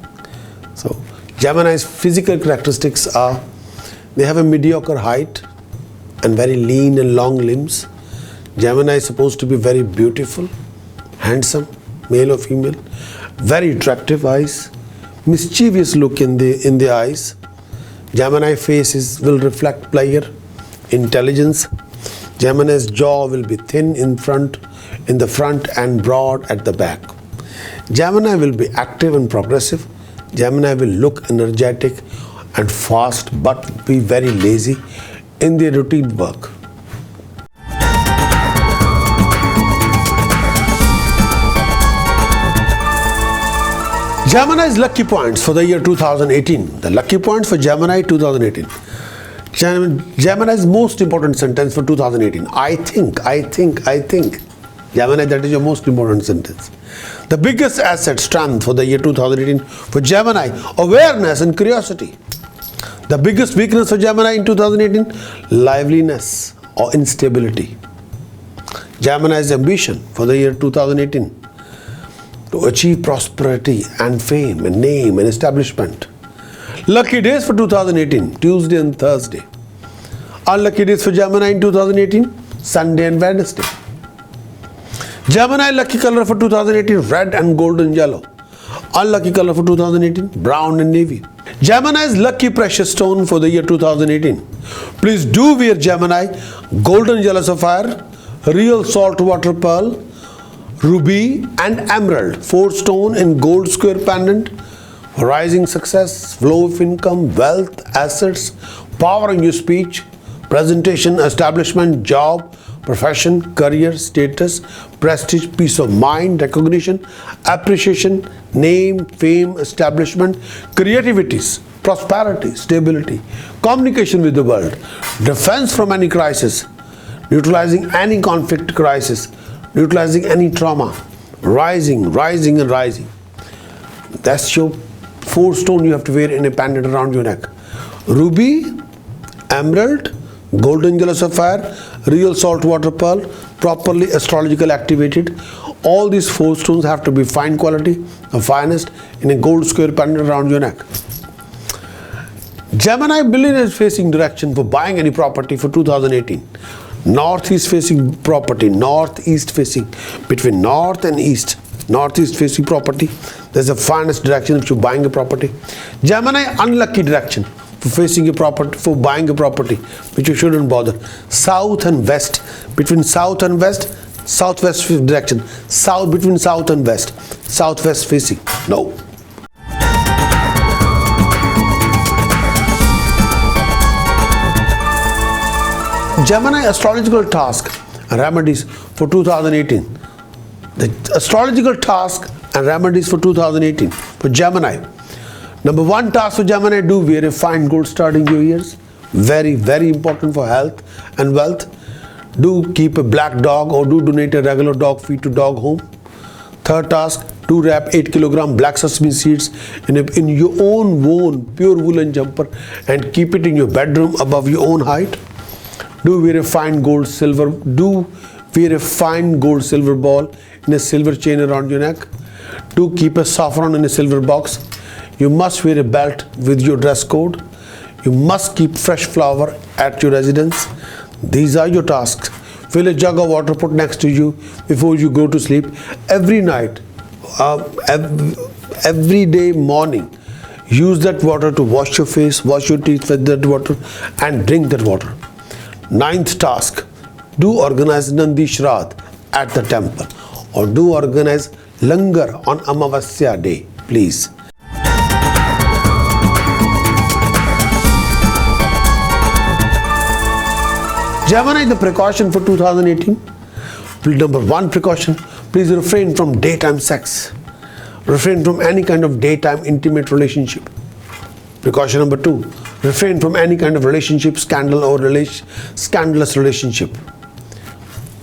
So Gemini's physical characteristics are, they have a mediocre height and very lean and long limbs. Gemini is supposed to be very beautiful, handsome, male or female, very attractive eyes, mischievous look in the eyes. Gemini faces will reflect pleasure, intelligence. Gemini's jaw will be thin in the front and broad at the back. Gemini will be active and progressive. Gemini will look energetic and fast, but be very lazy in their routine work. Gemini's lucky points for the year 2018. The lucky points for Gemini 2018. Gemini's most important sentence for 2018. I think. Gemini, that is your most important sentence. The biggest asset, strength for the year 2018 for Gemini, awareness and curiosity. The biggest weakness for Gemini in 2018, liveliness or instability. Gemini's ambition for the year 2018, to achieve prosperity and fame and name and establishment. Lucky days for 2018, Tuesday and Thursday. Unlucky days for Gemini in 2018, Sunday and Wednesday. Gemini lucky color for 2018, red and golden yellow. Unlucky color for 2018, brown and navy. Gemini's lucky precious stone for the year 2018. Please do wear Gemini golden yellow sapphire, real salt water pearl, ruby and emerald. 4 stone in gold square pendant. Rising success, flow of income, wealth, assets, power in your speech, presentation, establishment, job, profession, career, status, prestige, peace of mind, recognition, appreciation, name, fame, establishment, creativities, prosperity, stability, communication with the world, defense from any crisis, neutralizing any conflict crisis, neutralizing any trauma, rising and rising. That's your 4 stone you have to wear in a pendant around your neck. Ruby, emerald, golden yellow sapphire, real salt water pearl, properly astrological activated. All these 4 stones have to be fine quality, the finest, in a gold square pendant around your neck. Gemini billionaire facing direction for buying any property for 2018. Northeast facing property, northeast facing, between north and east. Northeast facing property, there's the finest direction if you're buying a property. Gemini unlucky direction for facing a property, for buying a property, which you shouldn't bother. South and west, between south and west, southwest direction. Between south and west, southwest facing, no. Gemini astrological task and remedies for 2018. The astrological task and remedies for 2018 for Gemini. Number 1 task for Gemini, do wear a fine gold stud in your ears. Very, very important for health and wealth. Do keep a black dog or do donate a regular dog feed to dog home. 3rd task, do wrap 8 kilogram black sesame seeds in your own worn pure woolen jumper and keep it in your bedroom above your own height. Do wear a fine gold silver ball in a silver chain around your neck. Do keep a saffron in a silver box. You must wear a belt with your dress code. You must keep fresh flower at your residence. These are your tasks. Fill a jug of water, put next to you before you go to sleep. Every night, every day morning, use that water to wash your face, wash your teeth with that water and drink that water. 9th task, do organize Nandi Shraddh at the temple or do organize Langar on Amavasya day, please. Gemini, the precaution for 2018. Number 1 precaution, please refrain from daytime sex. Refrain from any kind of daytime intimate relationship. Precaution number 2, refrain from any kind of relationship, scandal or scandalous relationship.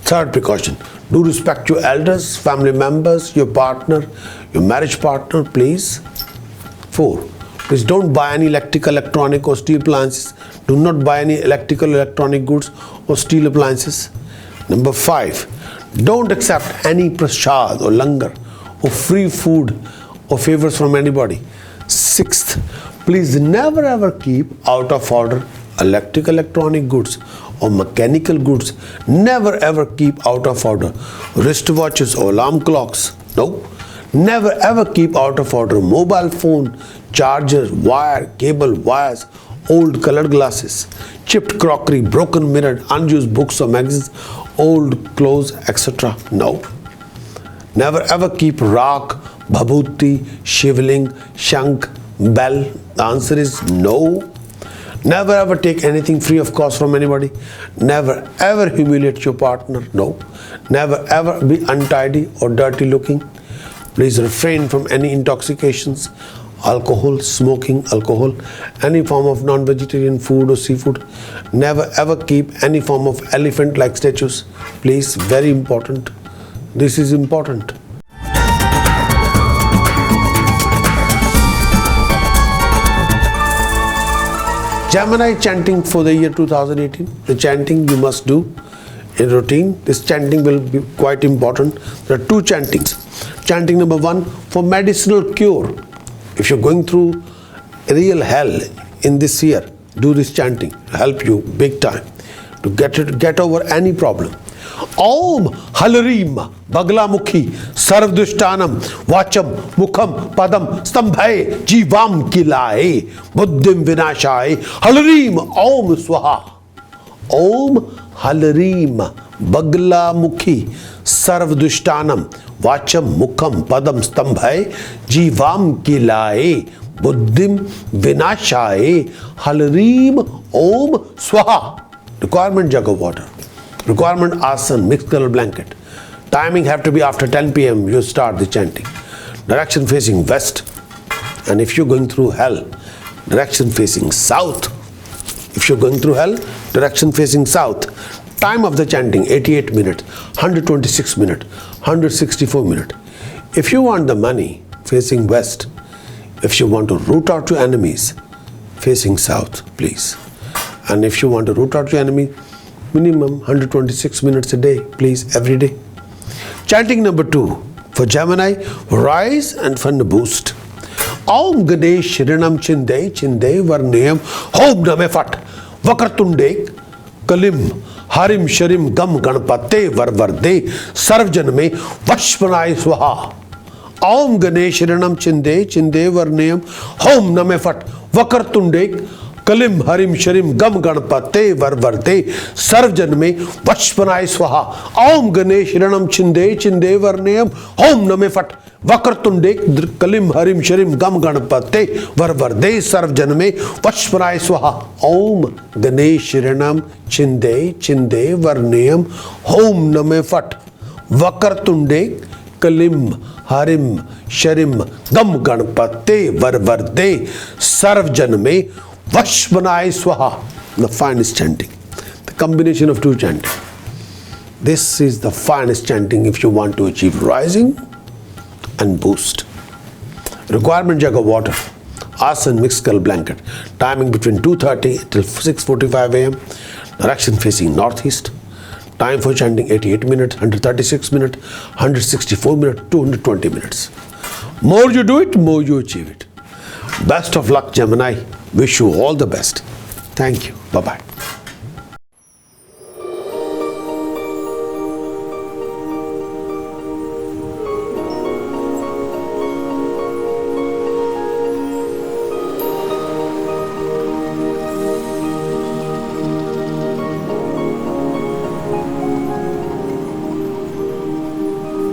3rd precaution, do respect your elders, family members, your partner, your marriage partner, please. 4, please don't buy any electrical, electronic or steel appliances. Do not buy any electrical, electronic goods or steel appliances. Number 5, don't accept any prasad or langar or free food or favors from anybody. 6th, please never ever keep out of order electrical, electronic goods or mechanical goods. Never ever keep out of order wristwatches or alarm clocks. No. Never ever keep out of order mobile phone, chargers, wire, cable, wires, old colored glasses, chipped crockery, broken mirror, unused books or magazines, old clothes, etc. No. Never ever keep rak, bhabhuti, shivling, shank, bell. The answer is no. Never ever take anything free of cost from anybody. Never ever humiliate your partner. No. Never ever be untidy or dirty looking. Please refrain from any intoxications, alcohol, smoking, alcohol, any form of non-vegetarian food or seafood. Never ever keep any form of elephant-like statues. Please, very important. This is important. Gemini chanting for the year 2018. The chanting you must do in routine. This chanting will be quite important. There are two chantings. Chanting number 1 for medicinal cure. If you're going through real hell in this year, do this chanting. Help you big time to get over any problem. Om Halarim Baglamukhi Sarvdushtanam Vacham Mukham Padam Stambhaye Jivam Kilaye Buddhim Vinashaye Halarim Om Swaha. Om Halarim Baglamukhi Sarvdushtanam Vacham Mukham Padam Stambhaye Jivam Kilaye Buddhim Vinashaye Halarim Om Swaha. Requirement jug of water. Requirement asan, mixed color blanket. Timing have to be after 10 p.m. you start the chanting. Direction facing west. And if you're going through hell, direction facing south. If you're going through hell, direction facing south. Time of the chanting 88 minutes, 126 minutes, 164 minutes. If you want the money facing west, if you want to root out your enemies facing south, please. And if you want to root out your enemy, minimum 126 minutes a day, please, every day. Chanting number 2 for Gemini, rise and fund boost. Om Ganesh Rinam Chinde Chinde Varnayam Hom Name Fat Vakartunde Kalim Harim Sharim Gam Ganpate Varvarde Sarvjan Me Vashpanai Swaha. Om Ganesh Rinam Chinde Chinde Varnayam Hom Name Fat Vakartunde Kalim Harim Sharim Gam Ganpate Varvarte Sarvjan Me Vashpanai Swaha. Om Ganesh Ranam Chinde Chinde Varnayam Hom Name Fat Vakartunde Kalim Harim Sharim Gam Ganpate Varvarte Sarvjan Me Vashpanai Swaha. Om Ganesh Ranam Chinde Chinde Varnayam Hom Name Fat Vakartunde Kalim Harim Sharim Gam Ganpate Varvarte Sarvjan Me Vashpanai Swaha, the finest chanting. The combination of two chanting. This is the finest chanting if you want to achieve rising and boost. Requirement jug of water. Asan mixed skull blanket. Timing between 2:30 till 6:45 a.m. Direction facing northeast. Time for chanting 88 minutes, 136 minutes, 164 minutes, 220 minutes. More you do it, more you achieve it. Best of luck, Gemini. Wish you all the best. Thank you. Bye-bye.